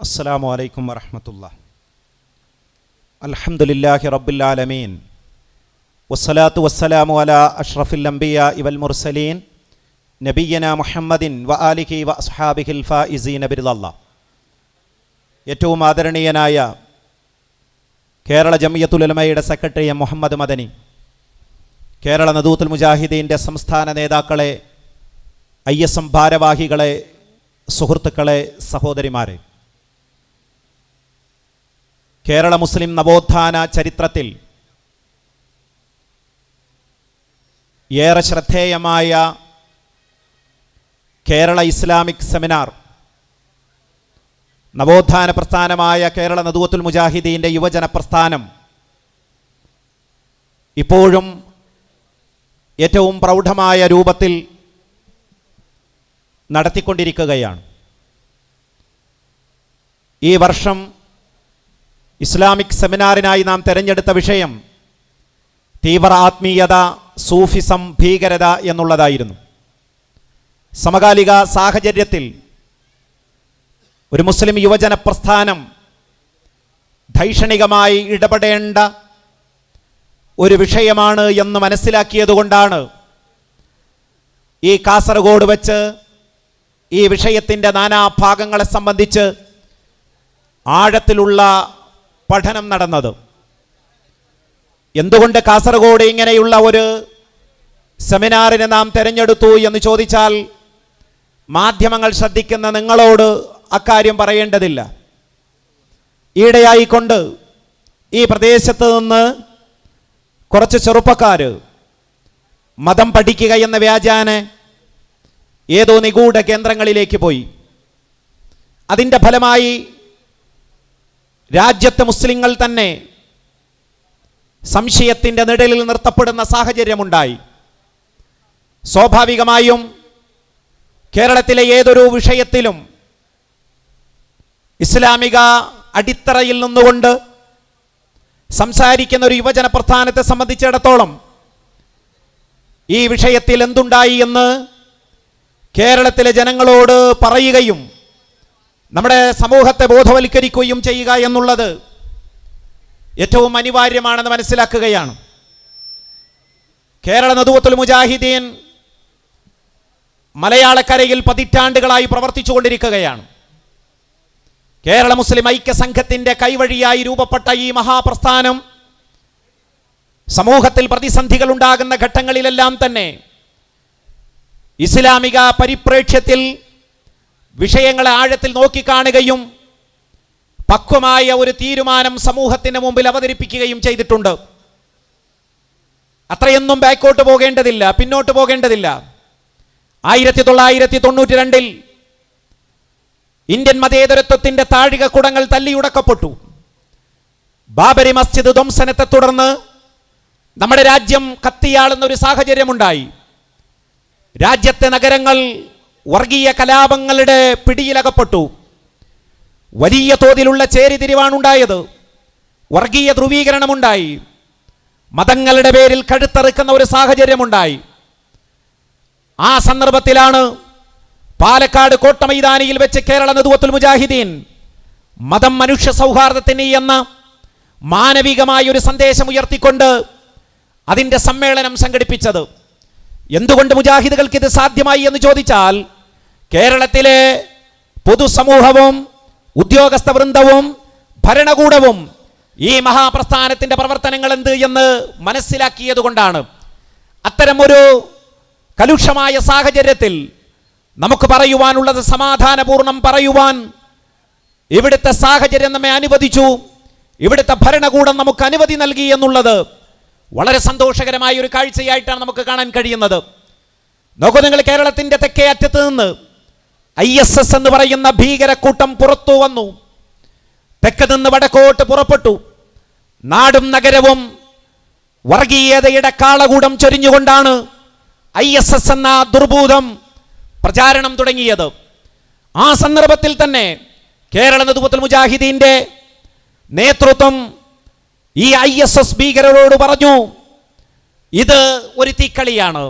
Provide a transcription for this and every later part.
അസ്സലാമു അലൈക്കും വറഹ്മത്തുള്ളാഹി. അൽഹംദുലില്ലാഹി റബ്ബിൽ ആലമീൻ വസ്സലാത്തു വസ്സലാമു അലാ അഷ്റഫിൽ അംബിയാഇ വൽ മുർസലീൻ നബിയ്യനാ മുഹമ്മദിൻ വ ആലിഹി വ അസ്ഹാബിഹിൽ ഫായിസീന ബിറിദല്ലാഹ്. ഏറ്റവും ആദരണീയനായ കേരള ജമിയത്തുൽ ഉലമയുടെ സെക്രട്ടറി എം മുഹമ്മദ് മദനി, കേരള നദൂത്തുൽ മുജാഹിദീൻ്റെ സംസ്ഥാന നേതാക്കളെ, ISM ഭാരവാഹികളെ, സുഹൃത്തുക്കളെ, സഹോദരിമാരെ, കേരള മുസ്ലിം നവോത്ഥാന ചരിത്രത്തിൽ ഏറെ ശ്രദ്ധേയമായ കേരള ഇസ്ലാമിക് സെമിനാർ, നവോത്ഥാന പ്രസ്ഥാനമായ കേരള നദൂത്തുൽ മുജാഹിദീൻ്റെ യുവജന പ്രസ്ഥാനം ഇപ്പോഴും ഏറ്റവും പ്രൗഢമായ രൂപത്തിൽ നടത്തിക്കൊണ്ടിരിക്കുകയാണ്. ഈ വർഷം ഇസ്ലാമിക് സെമിനാറിനായി നാം തിരഞ്ഞെടുത്ത വിഷയം തീവ്ര ആത്മീയത, സൂഫിസം, ഭീകരത എന്നുള്ളതായിരുന്നു. സമകാലിക സാഹചര്യത്തിൽ ഒരു മുസ്ലിം യുവജന പ്രസ്ഥാനം ധൈഷണികമായി ഇടപെടേണ്ട ഒരു വിഷയമാണ് എന്ന് മനസ്സിലാക്കിയതുകൊണ്ടാണ് ഈ കാസർഗോഡ് വെച്ച് ഈ വിഷയത്തിൻ്റെ നാനാഭാഗങ്ങളെ സംബന്ധിച്ച് ആഴത്തിലുള്ള പഠനം നടന്നത്. എന്തുകൊണ്ട് കാസർഗോഡ് ഇങ്ങനെയുള്ള ഒരു സെമിനാറിനെ നാം തിരഞ്ഞെടുത്തു എന്ന് ചോദിച്ചാൽ മാധ്യമങ്ങൾ ശ്രദ്ധിക്കുന്ന നിങ്ങളോട് അക്കാര്യം പറയേണ്ടതില്ല. ഈയിടെയായിക്കൊണ്ട് ഈ പ്രദേശത്ത് നിന്ന് കുറച്ച് ചെറുപ്പക്കാർ മതം പഠിക്കുക എന്ന വ്യാജേന ഏതോ നിഗൂഢ കേന്ദ്രങ്ങളിലേക്ക് പോയി. അതിൻ്റെ ഫലമായി രാജ്യത്തെ മുസ്ലിങ്ങൾ തന്നെ സംശയത്തിൻ്റെ നിഴലിൽ നിർത്തപ്പെടുന്ന സാഹചര്യമുണ്ടായി. സ്വാഭാവികമായും കേരളത്തിലെ ഏതൊരു വിഷയത്തിലും ഇസ്ലാമിക അടിത്തറയിൽ നിന്നുകൊണ്ട് സംസാരിക്കുന്ന ഒരു യുവജന പ്രസ്ഥാനത്തെ സംബന്ധിച്ചിടത്തോളം ഈ വിഷയത്തിൽ എന്തുണ്ടായി എന്ന് കേരളത്തിലെ ജനങ്ങളോട് പറയുകയും നമ്മുടെ സമൂഹത്തെ ബോധവൽക്കരിക്കുകയും ചെയ്യുക എന്നുള്ളത് ഏറ്റവും അനിവാര്യമാണെന്ന് മനസ്സിലാക്കുകയാണ്. കേരള നദൂത്തുൽ മുജാഹിദീൻ മലയാളക്കരയിൽ പതിറ്റാണ്ടുകളായി പ്രവർത്തിച്ചുകൊണ്ടിരിക്കുകയാണ്. കേരള മുസ്ലിം ഐക്യ സംഘത്തിൻ്റെ കൈവഴിയായി രൂപപ്പെട്ട ഈ മഹാപ്രസ്ഥാനം സമൂഹത്തിൽ പ്രതിസന്ധികൾ ഉണ്ടാകുന്ന ഘട്ടങ്ങളിലെല്ലാം തന്നെ ഇസ്ലാമിക പരിപ്രേക്ഷ്യത്തിൽ വിഷയങ്ങളെ ആഴത്തിൽ നോക്കിക്കാണുകയും പക്വമായ ഒരു തീരുമാനം സമൂഹത്തിന് മുമ്പിൽ അവതരിപ്പിക്കുകയും ചെയ്തിട്ടുണ്ട്. അത്രയൊന്നും ബാക്കോട്ട് പോകേണ്ടതില്ല, പിന്നോട്ട് പോകേണ്ടതില്ല. 1992 ഇന്ത്യൻ മതേതരത്വത്തിൻ്റെ താഴികക്കുടങ്ങൾ തല്ലിയുടക്കപ്പെട്ടു. ബാബരി മസ്ജിദ് ധ്വംസനത്തെ തുടർന്ന് നമ്മുടെ രാജ്യം കത്തിയാളുന്ന ഒരു സാഹചര്യമുണ്ടായി. രാജ്യത്തെ നഗരങ്ങൾ വർഗീയ കലാപങ്ങളുടെ പിടിയിലകപ്പെട്ടു. വലിയ തോതിലുള്ള ചേരിതിരിവാണുണ്ടായത്. വർഗീയ ധ്രുവീകരണമുണ്ടായി. മതങ്ങളുടെ പേരിൽ കഴുത്തറുക്കുന്ന ഒരു സാഹചര്യമുണ്ടായി. ആ സന്ദർഭത്തിലാണ് പാലക്കാട് കോട്ടമൈതാനിയിൽ വെച്ച് കേരള നദൂത്തുൽ മുജാഹിദീൻ മതം മനുഷ്യ സൗഹാർദ്ദത്തിന് എന്ന മാനവികമായ ഒരു സന്ദേശം ഉയർത്തിക്കൊണ്ട് അതിൻ്റെ സമ്മേളനം സംഘടിപ്പിച്ചത്. എന്തുകൊണ്ട് മുജാഹിദുകൾക്ക് ഇത് സാധ്യമായി എന്ന് ചോദിച്ചാൽ കേരളത്തിലെ പൊതുസമൂഹവും ഉദ്യോഗസ്ഥ വൃന്ദവും ഭരണകൂടവും ഈ മഹാപ്രസ്ഥാനത്തിൻ്റെ പ്രവർത്തനങ്ങൾ എന്ത് എന്ന് മനസ്സിലാക്കിയതുകൊണ്ടാണ്. അത്തരം ഒരു കലുഷമായ സാഹചര്യത്തിൽ നമുക്ക് പറയുവാനുള്ളത് സമാധാനപൂർണ്ണം പറയുവാൻ ഇവിടുത്തെ സാഹചര്യം നമ്മെ അനുവദിച്ചു, ഇവിടുത്തെ ഭരണകൂടം നമുക്ക് അനുമതി നൽകി എന്നുള്ളത് വളരെ സന്തോഷകരമായ ഒരു കാഴ്ചയായിട്ടാണ് നമുക്ക് കാണാൻ കഴിയുന്നത്. നോക്കൂ നിങ്ങൾ, കേരളത്തിൻ്റെ തെക്കേ അറ്റത്ത് നിന്ന് ISS എന്ന് പറയുന്ന ഭീകരക്കൂട്ടം പുറത്തു വന്നു. തെക്ക് നിന്ന് വടക്കോട്ട് പുറപ്പെട്ടു. നാടും നഗരവും വർഗീയതയുടെ കാളകൂടം ചൊരിഞ്ഞുകൊണ്ടാണ് ISS എന്ന ദുർഭൂതം പ്രചാരണം തുടങ്ങിയത്. ആ സന്ദർഭത്തിൽ തന്നെ കേരള നദൂത്തുൽ മുജാഹിദീൻ്റെ നേതൃത്വം ഈ ISS ഭീകരരോട് പറഞ്ഞു, ഇത് ഒരു തീക്കളിയാണ്,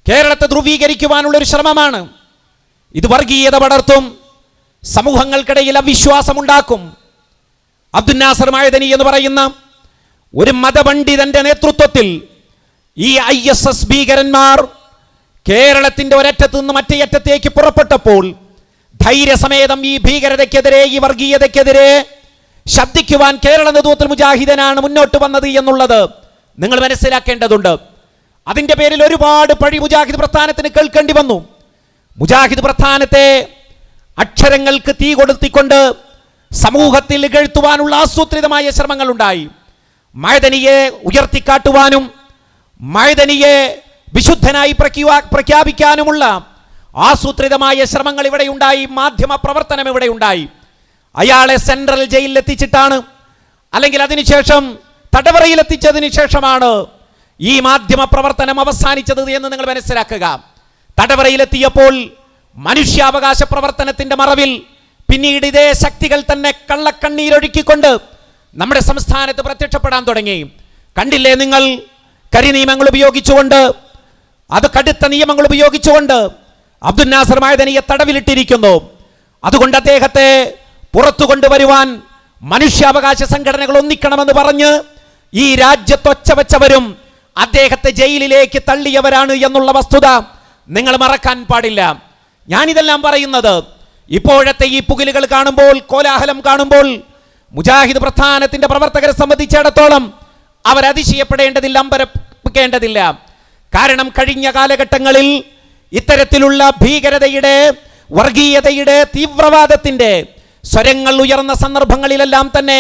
കേരളത്തെ ധ്രുവീകരിക്കുവാനുള്ളൊരു ശ്രമമാണ്, ഇത് വർഗീയത പടർത്തും, സമൂഹങ്ങൾക്കിടയിൽ അവിശ്വാസമുണ്ടാക്കും. അബ്ദുൽ നാസർ മഅദനി എന്ന് പറയുന്ന ഒരു മതപണ്ഡിതന്റെ നേതൃത്വത്തിൽ ഈ ISS ഭീകരന്മാർ കേരളത്തിന്റെ ഒരറ്റത്ത് നിന്ന് മറ്റേ അറ്റത്തേക്ക് പുറപ്പെട്ടപ്പോൾ ധൈര്യസമേതം ഈ ഭീകരതയ്ക്കെതിരെ, ഈ വർഗീയതയ്ക്കെതിരെ ശബ്ദിക്കുവാൻ കേരള നേതൃത്വത്തിൽ മുജാഹിദനാണ് മുന്നോട്ട് വന്നത് എന്നുള്ളത് നിങ്ങൾ മനസ്സിലാക്കേണ്ടതുണ്ട്. അതിന്റെ പേരിൽ ഒരുപാട് പഴി മുജാഹിദ് പ്രസ്ഥാനത്തിന് കേൾക്കേണ്ടി വന്നു. മുജാഹിദ് പ്രസ്ഥാനത്തെ അക്ഷരങ്ങൾക്ക് തീ കൊടുത്തിക്കൊണ്ട് സമൂഹത്തിൽ ഇകഴ്ത്തുവാനുള്ള ആസൂത്രിതമായ ശ്രമങ്ങൾ ഉണ്ടായി. മഅദനിയെ ഉയർത്തിക്കാട്ടുവാനും മഅദനിയെ വിശുദ്ധനായി പ്രഖ്യാപിക്കാനുമുള്ള ആസൂത്രിതമായ ശ്രമങ്ങൾ ഇവിടെ ഉണ്ടായി. മാധ്യമ പ്രവർത്തനം ഇവിടെ ഉണ്ടായി. അയാളെ സെൻട്രൽ ജയിലിൽ എത്തിച്ചിട്ടാണ്, അല്ലെങ്കിൽ അതിനുശേഷം തടവറയിലെത്തിച്ചതിന് ശേഷമാണ് ഈ മാധ്യമ പ്രവർത്തനം അവസാനിച്ചത് എന്ന് നിങ്ങൾ മനസ്സിലാക്കുക. തടവറയിലെത്തിയപ്പോൾ മനുഷ്യാവകാശ പ്രവർത്തനത്തിന്റെ മറവിൽ പിന്നീട് ഇതേ ശക്തികൾ തന്നെ കള്ളക്കണ്ണീരൊഴുക്കിക്കൊണ്ട് നമ്മുടെ സംസ്ഥാനത്ത് പ്രത്യക്ഷപ്പെടാൻ തുടങ്ങി. കണ്ടില്ലേ നിങ്ങൾ? കരിനിയമങ്ങൾ ഉപയോഗിച്ചുകൊണ്ട്, അത് കടുത്ത നിയമങ്ങൾ ഉപയോഗിച്ചുകൊണ്ട് അബ്ദുൽ നാസർ മഅദനിയെ തടവിലിട്ടിരിക്കുന്നു. അതുകൊണ്ട് അദ്ദേഹത്തെ പുറത്തു കൊണ്ടുവരുവാൻ മനുഷ്യാവകാശ സംഘടനകൾ ഒന്നിക്കണമെന്ന് പറഞ്ഞ് ഈ രാജ്യത്തൊച്ച വെച്ചവരും അദ്ദേഹത്തെ ജയിലിലേക്ക് തള്ളിയവരാണ് എന്നുള്ള വസ്തുത നിങ്ങൾ മറക്കാൻ പാടില്ല. ഞാനിതെല്ലാം പറയുന്നത് ഇപ്പോഴത്തെ ഈ പുകിലുകൾ കാണുമ്പോൾ, കോലാഹലം കാണുമ്പോൾ മുജാഹിദ് പ്രസ്ഥാനത്തിന്റെ പ്രവർത്തകരെ സംബന്ധിച്ചിടത്തോളം അവരതിശയപ്പെടേണ്ടതില്ല, അമ്പരപ്പിക്കേണ്ടതില്ല. കാരണം കഴിഞ്ഞ കാലഘട്ടങ്ങളിൽ ഇത്തരത്തിലുള്ള ഭീകരതയുടെ, വർഗീയതയുടെ, തീവ്രവാദത്തിന്റെ സ്വരങ്ങൾ ഉയർന്ന സന്ദർഭങ്ങളിലെല്ലാം തന്നെ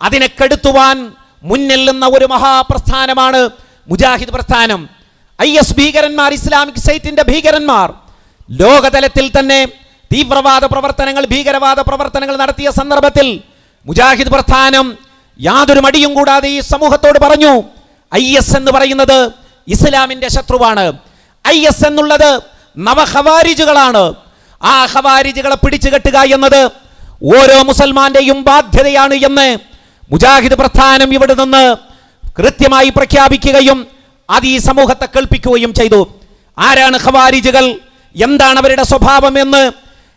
അതിനെ കെടുത്തുവാൻ മുന്നിൽ നിന്ന ഒരു മഹാപ്രസ്ഥാനമാണ് മുജാഹിദ് പ്രസ്ഥാനം. IS ഭീകരന്മാർ, ഇസ്ലാമിക് സ്റ്റേറ്റിന്റെ ഭീകരന്മാർ ലോകതലത്തിൽ തന്നെ തീവ്രവാദ പ്രവർത്തനങ്ങൾ, ഭീകരവാദ പ്രവർത്തനങ്ങൾ നടത്തിയ സന്ദർഭത്തിൽ മുജാഹിദ് പ്രസ്ഥാനം യാതൊരു മടിയും കൂടാതെ ഈ സമൂഹത്തോട് പറഞ്ഞു, IS എന്ന് പറയുന്നത് ഇസ്ലാമിന്റെ ശത്രുവാണ്. IS എന്നുള്ളത് നവഖവാരിജുകളാണ്. ആ ഖവാരിജുകളെ പിടിച്ചു കെട്ടുക എന്നത് ഓരോ മുസൽമാന്റെയും ബാധ്യതയാണ് എന്ന് മുജാഹിദ് പ്രസ്ഥാനം ഇവിടെ നിന്ന് കൃത്യമായി പ്രഖ്യാപിക്കുകയും അത് ഈ സമൂഹത്തെ കേൾപ്പിക്കുകയും ചെയ്തു. ആരാണ് ഖവാരിജുകൾ, എന്താണ് അവരുടെ സ്വഭാവം എന്ന്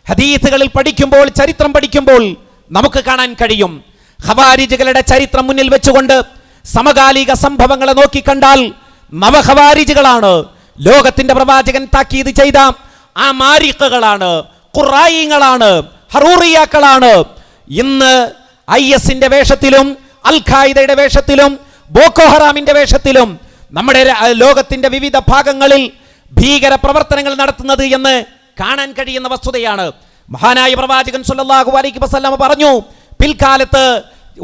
ഹദീസുകളിൽ പഠിക്കുമ്പോൾ, ചരിത്രം പഠിക്കുമ്പോൾ നമുക്ക് കാണാൻ കഴിയും. ഖവാരിജുകളുടെ ചരിത്രം മുന്നിൽ വെച്ചുകൊണ്ട് സമകാലിക സംഭവങ്ങളെ നോക്കിക്കണ്ടാൽ നവഖവാരിജുകളാണ്. ലോകത്തിന്റെ പ്രവാചകൻ താക്കീത് ചെയ്ത ആ മാരിഖുകളാണ്, ഖുറായിങ്ങളാണ്, ഹറൂറിയാക്കളാണ്. ഇന്ന് ISന്റെ വേഷത്തിലും, അൽ ഖായിദയുടെ വേഷത്തിലും, ബോക്കോ ഹറാമിന്റെ വേഷത്തിലും നമ്മുടെ ലോകത്തിന്റെ വിവിധ ഭാഗങ്ങളിൽ ഭീകര പ്രവർത്തനങ്ങൾ നടത്തുന്നത് എന്ന് കാണാൻ കഴിയുന്ന വസ്തുതയാണ്. മഹാനായ പ്രവാചകൻ സല്ലല്ലാഹു അലൈഹി വസല്ലം പറഞ്ഞു, പിൽക്കാലത്ത്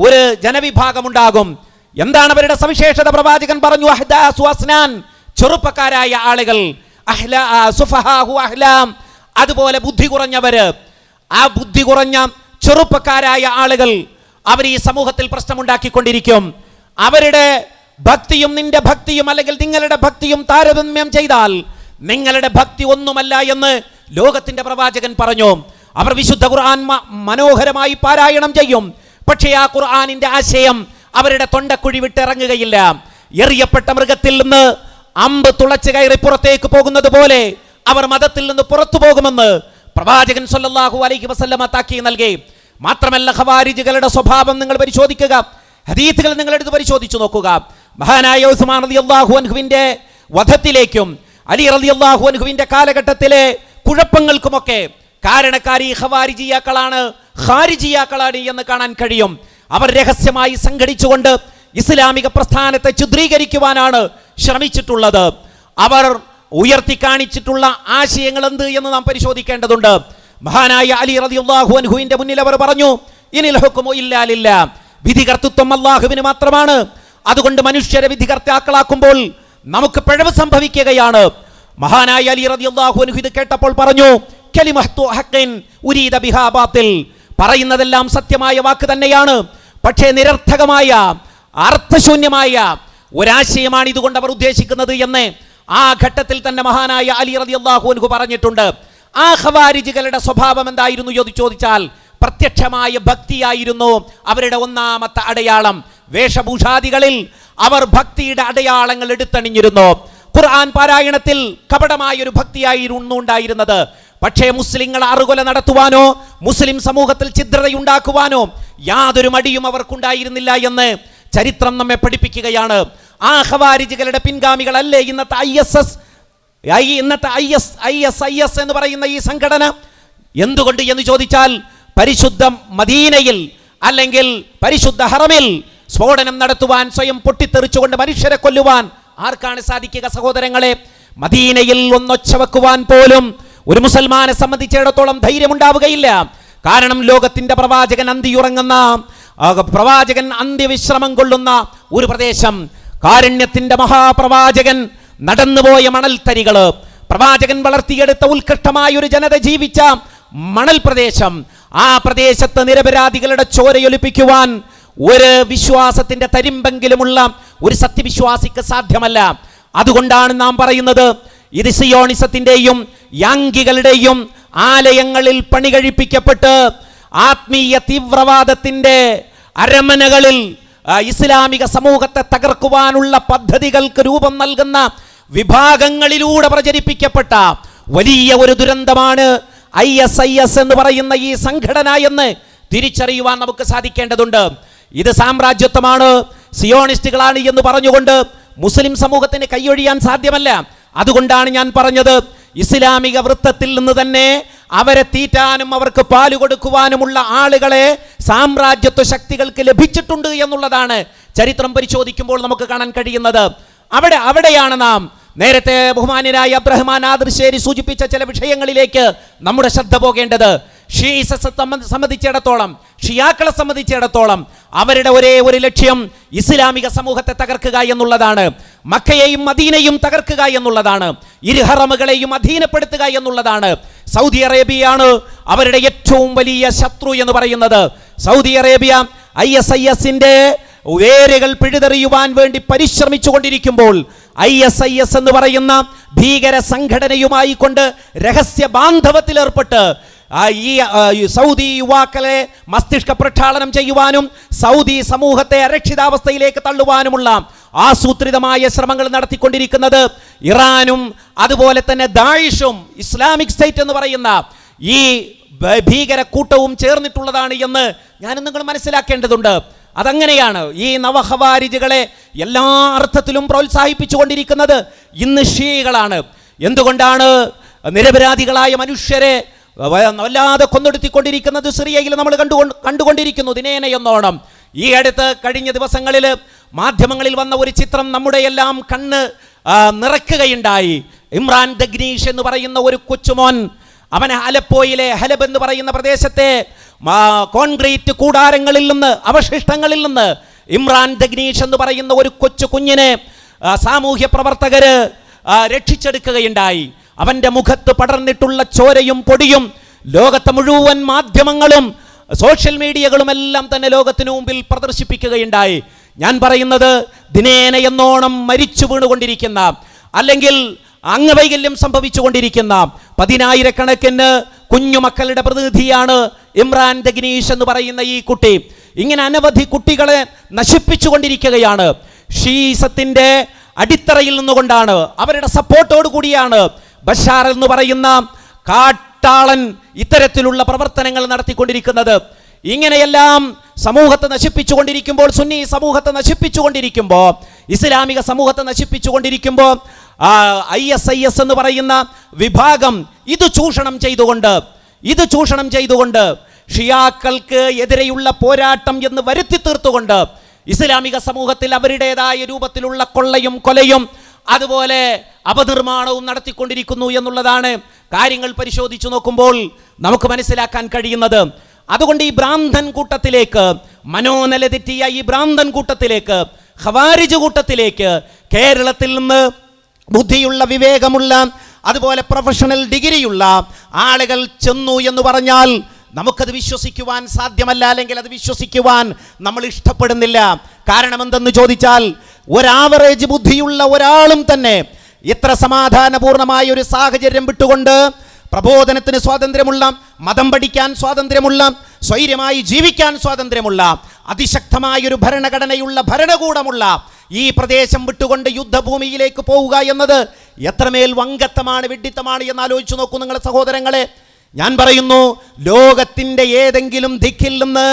ഒരു ജനവിഭാഗമുണ്ടാകും. എന്താണ് അവരുടെ സവിശേഷത? പ്രവാചകൻ പറഞ്ഞു, അഹ്ദാസു അസ്നാൻ, ചെറുപ്പക്കാരായ ആളുകൾ, സുഫഹാഹു അഹ്ലാം, അതുപോലെ ബുദ്ധി കുറഞ്ഞവര്. ആ ബുദ്ധി കുറഞ്ഞ ചെറുപ്പക്കാരായ ആളുകൾ അവർ ഈ സമൂഹത്തിൽ പ്രശ്നമുണ്ടാക്കിക്കൊണ്ടിരിക്കും. അവരുടെ ഭക്തിയും നിന്റെ ഭക്തിയും, അല്ലെങ്കിൽ നിങ്ങളുടെ ഭക്തിയും താരതമ്യം ചെയ്താൽ നിങ്ങളുടെ ഭക്തി ഒന്നുമല്ല എന്ന് ലോകത്തിന്റെ പ്രവാചകൻ പറഞ്ഞു. അവർ വിശുദ്ധ ഖുർആൻ മനോഹരമായി പാരായണം ചെയ്യും, പക്ഷേ ആ ഖുർആനിന്റെ ആശയം അവരുടെ തൊണ്ടക്കുഴി വിട്ടിറങ്ങുകയില്ല. എറിയപ്പെട്ട മൃഗത്തിൽ നിന്ന് അമ്പ് തുളച്ചു കയറി പുറത്തേക്ക് പോകുന്നത് പോലെ അവർ മതത്തിൽ നിന്ന് പുറത്തു പോകുമെന്ന് പ്രവാചകൻ സല്ലല്ലാഹു അലൈഹി വസല്ലമ താക്കീത് നൽകി. മാത്രമല്ല, ഖവാരിജുകളുടെ സ്വഭാവം നിങ്ങൾ പരിശോധിക്കുക, ഹദീസുകൾ നിങ്ങൾ എടുത്ത് പരിശോധിച്ചു നോക്കുക. മഹാനായ ഉസ്മാൻ റളിയല്ലാഹു അൻഹുവിന്റെ വധത്തിലേക്കും അലി റളിയല്ലാഹു അൻഹുവിന്റെ കാലഘട്ടത്തിലെ കുഴപ്പങ്ങൾക്കുമൊക്കെ കാരണക്കാരി ഖവാരിജിയാക്കളാണ്, ഖാരിജിയാക്കളാണ് എന്ന് കാണാൻ കഴിയും. അവർ രഹസ്യമായി സംഘടിച്ചുകൊണ്ട് ഇസ്ലാമിക പ്രസ്ഥാനത്തെ ചിത്രീകരിക്കുവാനാണ് ശ്രമിച്ചിട്ടുള്ളത്. അവർ ഉയർത്തി കാണിച്ചിട്ടുള്ള ആശയങ്ങൾ എന്ത് എന്ന് നാം പരിശോധിക്കേണ്ടതുണ്ട്. മഹാനായ അലി റളിയല്ലാഹു അൻഹുവിന്റെ മുന്നിൽ അവർ പറഞ്ഞു, ഇനിൽ ഹുക്മു ഇല്ലാ ലില്ലാ, വിധികർത്തൃത്വം അല്ലാഹുവിന് മാത്രമാണ്. അതുകൊണ്ട് മനുഷ്യരെ വിധികർത്താക്കളാക്കുമ്പോൾ നമുക്ക് പിഴവ് സംഭവിക്കുകയാണ്. മഹാനായ അലി റളിയല്ലാഹു അൻഹു ഇത് കേട്ടപ്പോൾ പറഞ്ഞു, കലിമത്തു ഹഖിൻ ഉരീദ ബിഹാ ബാത്തിൽ, പറയുന്നതെല്ലാം സത്യമായ വാക്ക് തന്നെയാണ്, പക്ഷേ നിരർത്ഥകമായ, അർത്ഥശൂന്യമായ ഒരാശയമാണ് ഇതുകൊണ്ട് അവർ ഉദ്ദേശിക്കുന്നത് എന്ന് ആ ഘട്ടത്തിൽ തന്നെ മഹാനായ അലി റളിയല്ലാഹു അൻഹു പറഞ്ഞിട്ടുണ്ട്. ആ ഖവാരിജുകളുടെ സ്വഭാവം എന്തായിരുന്നു എന്ന് ചോദിച്ചാൽ പ്രത്യക്ഷമായ ഭക്തിയായിരുന്നു അവരുടെ ഒന്നാമത്തെ അടയാളം. വേഷഭൂഷാദികളിൽ അവർ ഭക്തിയുടെ അടയാളങ്ങൾ എടുത്തണിഞ്ഞിരുന്നു. ഖുർആൻ പാരായണത്തിൽ കപടമായ ഒരു ഭക്തിയായിരുന്നു ഉണ്ടായിരുന്നത്. പക്ഷേ മുസ്ലിങ്ങൾ അറുകൊല നടത്തുവാനോ മുസ്ലിം സമൂഹത്തിൽ ഛിദ്രതയുണ്ടാക്കുവാനോ യാതൊരു മടിയും അവർക്കുണ്ടായിരുന്നില്ല എന്ന് ചരിത്രം നമ്മെ പഠിപ്പിക്കുകയാണ്. ആ ഖവാരിജുകളുടെ പിൻഗാമികളല്ലേ ഇന്നത്തെ ISIS എന്ന് പറയുന്ന ഈ സംഘടന? എന്തുകൊണ്ട് എന്ന് ചോദിച്ചാൽ പരിശുദ്ധ മദീനയിൽ അല്ലെങ്കിൽ പരിശുദ്ധ ഹറമിൽ സ്ഫോടനം നടത്തുവാൻ, സ്വയം പൊട്ടിത്തെറിച്ചുകൊണ്ട് മനുഷ്യരെ കൊല്ലുവാൻ ആർക്കാണ് സാധിക്കുക സഹോദരങ്ങളെ? മദീനയിൽ ഒന്നൊച്ച വെക്കുവാൻ പോലും ഒരു മുസൽമാനെ സംബന്ധിച്ചിടത്തോളം ധൈര്യമുണ്ടാവുകയില്ല. കാരണം ലോകത്തിന്റെ പ്രവാചകൻ പ്രവാചകൻ അന്ത്യവിശ്രമം കൊള്ളുന്ന ഒരു പ്രദേശം, കാരുണ്യത്തിന്റെ മഹാപ്രവാചകൻ നടന്നുപോയ മണൽത്തരികള്, പ്രവാചകൻ വളർത്തിയെടുത്ത ഉത്കൃഷ്ടമായ ഒരു ജനത ജീവിച്ച മണൽ പ്രദേശം, ആ പ്രദേശത്ത് നിരപരാധികളുടെ ചോരയൊലിപ്പിക്കുവാൻ ഒരു വിശ്വാസത്തിന്റെ തരിമ്പെങ്കിലുമുള്ള ഒരു സത്യവിശ്വാസിക്ക് സാധ്യമല്ല. അതുകൊണ്ടാണ് നാം പറയുന്നത്, ഇത് സിയോണിസത്തിന്റെയും യാങ്കികളുടെയും ആലയങ്ങളിൽ പണി കഴിപ്പിക്കപ്പെട്ട് ആത്മീയ തീവ്രവാദത്തിന്റെ അരമനകളിൽ ഇസ്ലാമിക സമൂഹത്തെ തകർക്കുവാനുള്ള പദ്ധതികൾക്ക് രൂപം നൽകുന്ന വിഭാഗങ്ങളിലൂടെ പ്രചരിപ്പിക്കപ്പെട്ട വലിയ ഒരു ദുരന്തമാണ് ISIS എന്ന് പറയുന്ന ഈ സംഘടന എന്ന് തിരിച്ചറിയുവാൻ നമുക്ക് സാധിക്കേണ്ടതുണ്ട്. ഇത് സാമ്രാജ്യത്വമാണ്, സിയോണിസ്റ്റുകളാണ് എന്ന് പറഞ്ഞുകൊണ്ട് മുസ്ലിം സമൂഹത്തിന് കൈയൊഴിയാൻ സാധ്യമല്ല. അതുകൊണ്ടാണ് ഞാൻ പറഞ്ഞത്, ഇസ്ലാമിക വൃത്തത്തിൽ നിന്ന് തന്നെ അവരെ തീറ്റാനും അവർക്ക് പാല് കൊടുക്കുവാനുമുള്ള ആളുകളെ സാമ്രാജ്യത്വ ശക്തികൾക്ക് ലഭിച്ചിട്ടുണ്ട് എന്നുള്ളതാണ് ചരിത്രം പരിശോധിക്കുമ്പോൾ നമുക്ക് കാണാൻ കഴിയുന്നത്. അവിടെയാണ് നാം നേരത്തെ ബഹുമാന്യനായ അബ്രഹ്മാൻ ആദർശേരി സൂചിപ്പിച്ച ചില വിഷയങ്ങളിലേക്ക് നമ്മുടെ ശ്രദ്ധ പോകേണ്ടത്. സംബന്ധിച്ചിടത്തോളം, ഷിയാക്കളെ സംബന്ധിച്ചിടത്തോളം അവരുടെ ഒരേ ഒരു ലക്ഷ്യം ഇസ്ലാമിക സമൂഹത്തെ തകർക്കുക എന്നുള്ളതാണ്. മക്കയെയും മദീനയും തകർക്കുക എന്നുള്ളതാണ്. ഇരു ഹറമുകളെയും അധീനപ്പെടുത്തുക എന്നുള്ളതാണ്. സൗദി അറേബ്യയാണ് അവരുടെ ഏറ്റവും വലിയ ശത്രു എന്ന് പറയുന്നത്. സൗദി അറേബ്യ ISISന്റെ വേരുകൾ പിഴുതെറിയുവാൻ വേണ്ടി പരിശ്രമിച്ചു കൊണ്ടിരിക്കുമ്പോൾ ISIS എന്ന് പറയുന്ന ഭീകര സംഘടനയുമായി കൊണ്ട് രഹസ്യ ബാന്ധവത്തിൽ ഏർപ്പെട്ട് ഈ സൗദി യുവാക്കളെ മസ്തിഷ്ക പ്രക്ഷാളനം ചെയ്യുവാനും സൗദി സമൂഹത്തെ അരക്ഷിതാവസ്ഥയിലേക്ക് തള്ളുവാനുമുള്ള ആസൂത്രിതമായ ശ്രമങ്ങൾ നടത്തിക്കൊണ്ടിരിക്കുന്നത് ഇറാനും അതുപോലെ തന്നെ ദാഇഷും ഇസ്ലാമിക് സ്റ്റേറ്റ് എന്ന് പറയുന്ന ഈ ഭീകര കൂട്ടവും ചേർന്നിട്ടുള്ളതാണ് എന്ന് ഞാനും നിങ്ങൾ മനസ്സിലാക്കേണ്ടതുണ്ട്. അതങ്ങനെയാണ്. ഈ നവഖവാരിജുകളെ എല്ലാ അർത്ഥത്തിലും പ്രോത്സാഹിപ്പിച്ചുകൊണ്ടിരിക്കുന്നത് ഇന്ന് ഷീകളാണ്. എന്തുകൊണ്ടാണ് നിരപരാധികളായ മനുഷ്യരെ വല്ലാതെ കൊന്നൊടുത്തിക്കൊണ്ടിരിക്കുന്നത്? സിറിയയിൽ നമ്മൾ കണ്ടുകൊണ്ടിരിക്കുന്നു ദിനേന എന്നോണം. ഈ അടുത്ത് കഴിഞ്ഞ ദിവസങ്ങളിൽ മാധ്യമങ്ങളിൽ വന്ന ഒരു ചിത്രം നമ്മുടെ എല്ലാം കണ്ണ് നിറയ്ക്കുകയുണ്ടായി. ഇമ്രാൻ ദഗ്നീഷ് എന്ന് പറയുന്ന ഒരു കൊച്ചുമോൻ, അവൻ അലപ്പോയിലെ ഹലബ് എന്ന് പറയുന്ന പ്രദേശത്തെ കോൺക്രീറ്റ് കൂടാരങ്ങളിൽ നിന്ന്, അവശിഷ്ടങ്ങളിൽ നിന്ന് ഇമ്രാൻ ദഗ്നീഷ് എന്ന് പറയുന്ന ഒരു കൊച്ചു കുഞ്ഞിനെ സാമൂഹ്യ പ്രവർത്തകര് രക്ഷിച്ചെടുക്കുകയുണ്ടായി. അവന്റെ മുഖത്ത് പടർന്നിട്ടുള്ള ചോരയും പൊടിയും ലോകത്തെ മുഴുവൻ മാധ്യമങ്ങളും സോഷ്യൽ മീഡിയകളും എല്ലാം തന്നെ ലോകത്തിനു മുമ്പിൽ പ്രദർശിപ്പിക്കുകയുണ്ടായി. ഞാൻ പറയുന്നത്, ദിനേന എന്നോണം മരിച്ചു വീണുകൊണ്ടിരിക്കുന്ന അല്ലെങ്കിൽ അംഗവൈകല്യം സംഭവിച്ചുകൊണ്ടിരിക്കുന്ന 10,000-കണക്കിന് കുഞ്ഞുമക്കളുടെ പ്രതിനിധിയാണ് ഇമ്രാൻ ദഗ്നീഷ് എന്ന് പറയുന്ന ഈ കുട്ടി. ഇങ്ങനെ അനവധി കുട്ടികളെ നശിപ്പിച്ചുകൊണ്ടിരിക്കുകയാണ്. ഷീസത്തിന്റെ അടിത്തറയിൽ നിന്നുകൊണ്ടാണ്, അവരുടെ സപ്പോർട്ടോട് കൂടിയാണ് ബഷാർ എന്ന് പറയുന്ന കാട്ടാളൻ ഇത്തരത്തിലുള്ള പ്രവർത്തനങ്ങൾ നടത്തിക്കൊണ്ടിരിക്കുന്നത്. ഇങ്ങനെയെല്ലാം സമൂഹത്തെ നശിപ്പിച്ചുകൊണ്ടിരിക്കുമ്പോൾ, സുന്നി സമൂഹത്തെ നശിപ്പിച്ചുകൊണ്ടിരിക്കുമ്പോൾ, ഇസ്ലാമിക സമൂഹത്തെ നശിപ്പിച്ചുകൊണ്ടിരിക്കുമ്പോൾ ISIS എന്ന് പറയുന്ന വിഭാഗം ഇത് ചൂഷണം ചെയ്തുകൊണ്ട് ഷിയാക്കൾക്ക് എതിരെയുള്ള പോരാട്ടം എന്ന് വരുത്തി തീർത്തുകൊണ്ട് ഇസ്ലാമിക സമൂഹത്തിൽ അവരുടേതായ രൂപത്തിലുള്ള കൊള്ളയും കൊലയും അതുപോലെ അപനിർമ്മാണവും നടത്തിക്കൊണ്ടിരിക്കുന്നു എന്നുള്ളതാണ് കാര്യങ്ങൾ പരിശോധിച്ചു നോക്കുമ്പോൾ നമുക്ക് മനസ്സിലാക്കാൻ കഴിയുന്നത്. അതുകൊണ്ട് ഈ ഭ്രാന്തൻ കൂട്ടത്തിലേക്ക്, മനോനില തെറ്റിയ ഈ ഭ്രാന്തൻ കൂട്ടത്തിലേക്ക്, ഖവാരിജ് കൂട്ടത്തിലേക്ക് കേരളത്തിൽ നിന്ന് ബുദ്ധിയുള്ള, വിവേകമുള്ള, അതുപോലെ പ്രൊഫഷണൽ ഡിഗ്രിയുള്ള ആളുകൾ ചെന്നു എന്ന് പറഞ്ഞാൽ നമുക്കത് വിശ്വസിക്കുവാൻ സാധ്യമല്ല, അല്ലെങ്കിൽ അത് വിശ്വസിക്കുവാൻ നമ്മൾ ഇഷ്ടപ്പെടുന്നില്ല. കാരണം എന്തെന്ന് ചോദിച്ചാൽ, ഒരാവറേജ് ബുദ്ധിയുള്ള ഒരാളും തന്നെ ഇത്ര സമാധാനപൂർണമായ ഒരു സാഹചര്യം വിട്ടുകൊണ്ട് പ്രബോധനത്തിന് സ്വാതന്ത്ര്യമുള്ള, മതം പഠിക്കാൻ സ്വാതന്ത്ര്യമുള്ള, സ്വൈര്യമായി ജീവിക്കാൻ സ്വാതന്ത്ര്യമുള്ള, അതിശക്തമായ ഒരു ഭരണഘടനയുള്ള, ഭരണകൂടമുള്ള ഈ പ്രദേശം വിട്ടുകൊണ്ട് യുദ്ധഭൂമിയിലേക്ക് പോവുക എന്നത് എത്രമേൽ വങ്കത്തമാണ്, വിഡ്ഢിത്തമാണ് എന്ന് ആലോചിച്ചു നോക്കൂ നിങ്ങൾ സഹോദരങ്ങളെ. ഞാൻ പറയുന്നു, ലോകത്തിന്റെ ഏതെങ്കിലും ദിക്കിൽ നിന്ന്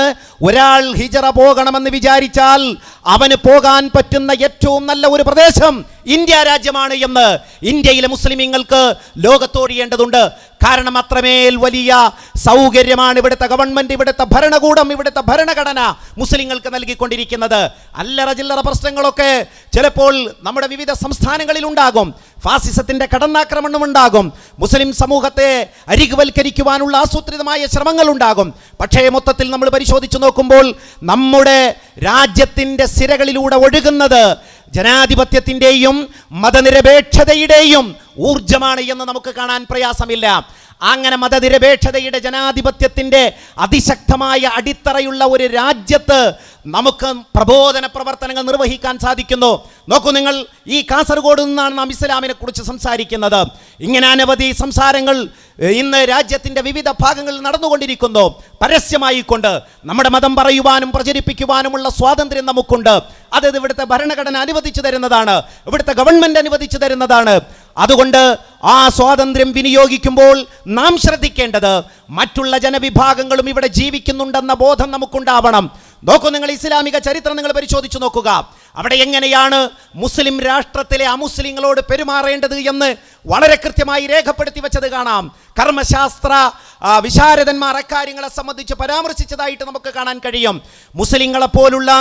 ഒരാൾ ഹിജറ പോകണമെന്ന് വിചാരിച്ചാൽ അവന് പോകാൻ പറ്റുന്ന ഏറ്റവും നല്ല ഒരു പ്രദേശം ഇന്ത്യ രാജ്യമാണ് എന്ന് ഇന്ത്യയിലെ മുസ്ലിമീങ്ങൾക്ക് ലോകത്തോടിയേണ്ടതുണ്ട്. കാരണം അത്രമേൽ വലിയ സൗകര്യമാണ് ഇവിടുത്തെ ഗവൺമെന്റ്, ഇവിടുത്തെ ഭരണകൂടം, ഇവിടുത്തെ ഭരണഘടന മുസ്ലിങ്ങൾക്ക് നൽകിക്കൊണ്ടിരിക്കുന്നത്. അല്ലറ ചില്ലറ പ്രശ്നങ്ങളൊക്കെ ചിലപ്പോൾ നമ്മുടെ വിവിധ സംസ്ഥാനങ്ങളിൽ ഉണ്ടാകും. ഫാസിസത്തിന്റെ കടന്നാക്രമണം ഉണ്ടാകും. മുസ്ലിം സമൂഹത്തെ അരികുവൽക്കരിക്കുവാനുള്ള ആസൂത്രിതമായ ശ്രമങ്ങൾ ഉണ്ടാകും. പക്ഷേ മൊത്തത്തിൽ നമ്മൾ പരിശോധിച്ചു നോക്കുമ്പോൾ നമ്മുടെ രാജ്യത്തിന്റെ സിരകളിലൂടെ ഒഴുകുന്നത് ജനാധിപത്യത്തിന്റെയും മതനിരപേക്ഷതയുടെയും ഊർജമാണ് എന്ന് നമുക്ക് കാണാൻ പ്രയാസമില്ല. അങ്ങനെ മതനിരപേക്ഷതയുടെ ജനാധിപത്യത്തിന്റെ അതിശക്തമായ അടിത്തറയുള്ള ഒരു രാജ്യത്ത് നമുക്ക് പ്രബോധന പ്രവർത്തനങ്ങൾ നിർവഹിക്കാൻ സാധിക്കുന്നു. നോക്കൂ നിങ്ങൾ, ഈ കാസർഗോഡ് നിന്നാണ് നാം ഇസ്ലാമിനെ കുറിച്ച് സംസാരിക്കുന്നത്. ഇങ്ങനെ അനവധി സംസാരങ്ങൾ ഇന്ന് രാജ്യത്തിന്റെ വിവിധ ഭാഗങ്ങളിൽ നടന്നുകൊണ്ടിരിക്കുന്നു. പരസ്യമായിക്കൊണ്ട് നമ്മുടെ മതം പറയുവാനും പ്രചരിപ്പിക്കുവാനുമുള്ള സ്വാതന്ത്ര്യം നമുക്കുണ്ട്. അത് ഇവിടുത്തെ ഭരണഘടന അനുവദിച്ചു തരുന്നതാണ്, ഇവിടുത്തെ ഗവൺമെന്റ് അനുവദിച്ചു തരുന്നതാണ്. അതുകൊണ്ട് ആ സ്വാതന്ത്ര്യം വിനിയോഗിക്കുമ്പോൾ നാം ശ്രദ്ധിക്കേണ്ടത് മറ്റുള്ള ജനവിഭാഗങ്ങളും ഇവിടെ ജീവിക്കുന്നുണ്ടെന്ന ബോധം നമുക്കുണ്ടാവണം. നോക്കൂ നിങ്ങൾ, ഇസ്ലാമിക ചരിത്രം നിങ്ങൾ പരിശോധിച്ചു നോക്കുക. അവിടെ എങ്ങനെയാണ് മുസ്ലിം രാഷ്ട്രത്തിലെ അമുസ്ലിങ്ങളോട് പെരുമാറേണ്ടത് എന്ന് വളരെ കൃത്യമായി രേഖപ്പെടുത്തി വെച്ചത് കാണാം. കർമ്മശാസ്ത്ര വിശാരദന്മാർ അക്കാര്യങ്ങളെ സംബന്ധിച്ച് പരാമർശിച്ചതായിട്ട് നമുക്ക് കാണാൻ കഴിയും. മുസ്ലിങ്ങളെ പോലുള്ള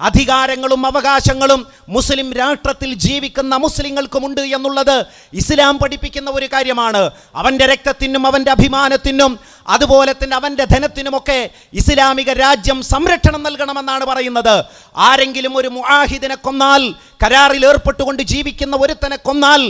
അധികാരങ്ങളും അവകാശങ്ങളും മുസ്ലിം രാഷ്ട്രത്തിൽ ജീവിക്കുന്ന മുസ്ലിങ്ങൾക്കുമുണ്ട് എന്നുള്ളത് ഇസ്ലാം പഠിപ്പിക്കുന്ന ഒരു കാര്യമാണ്. അവൻ്റെ രക്തത്തിനും അവൻ്റെ അഭിമാനത്തിനും അതുപോലെ തന്നെ അവൻ്റെ ധനത്തിനുമൊക്കെ ഇസ്ലാമിക രാജ്യം സംരക്ഷണം നൽകണമെന്നാണ് പറയുന്നത്. ആരെങ്കിലും ഒരു മുആഹിദിനെ കൊന്നാൽ, കരാറിൽ ഏർപ്പെട്ടുകൊണ്ട് ജീവിക്കുന്ന ഒരുത്തനെ കൊന്നാൽ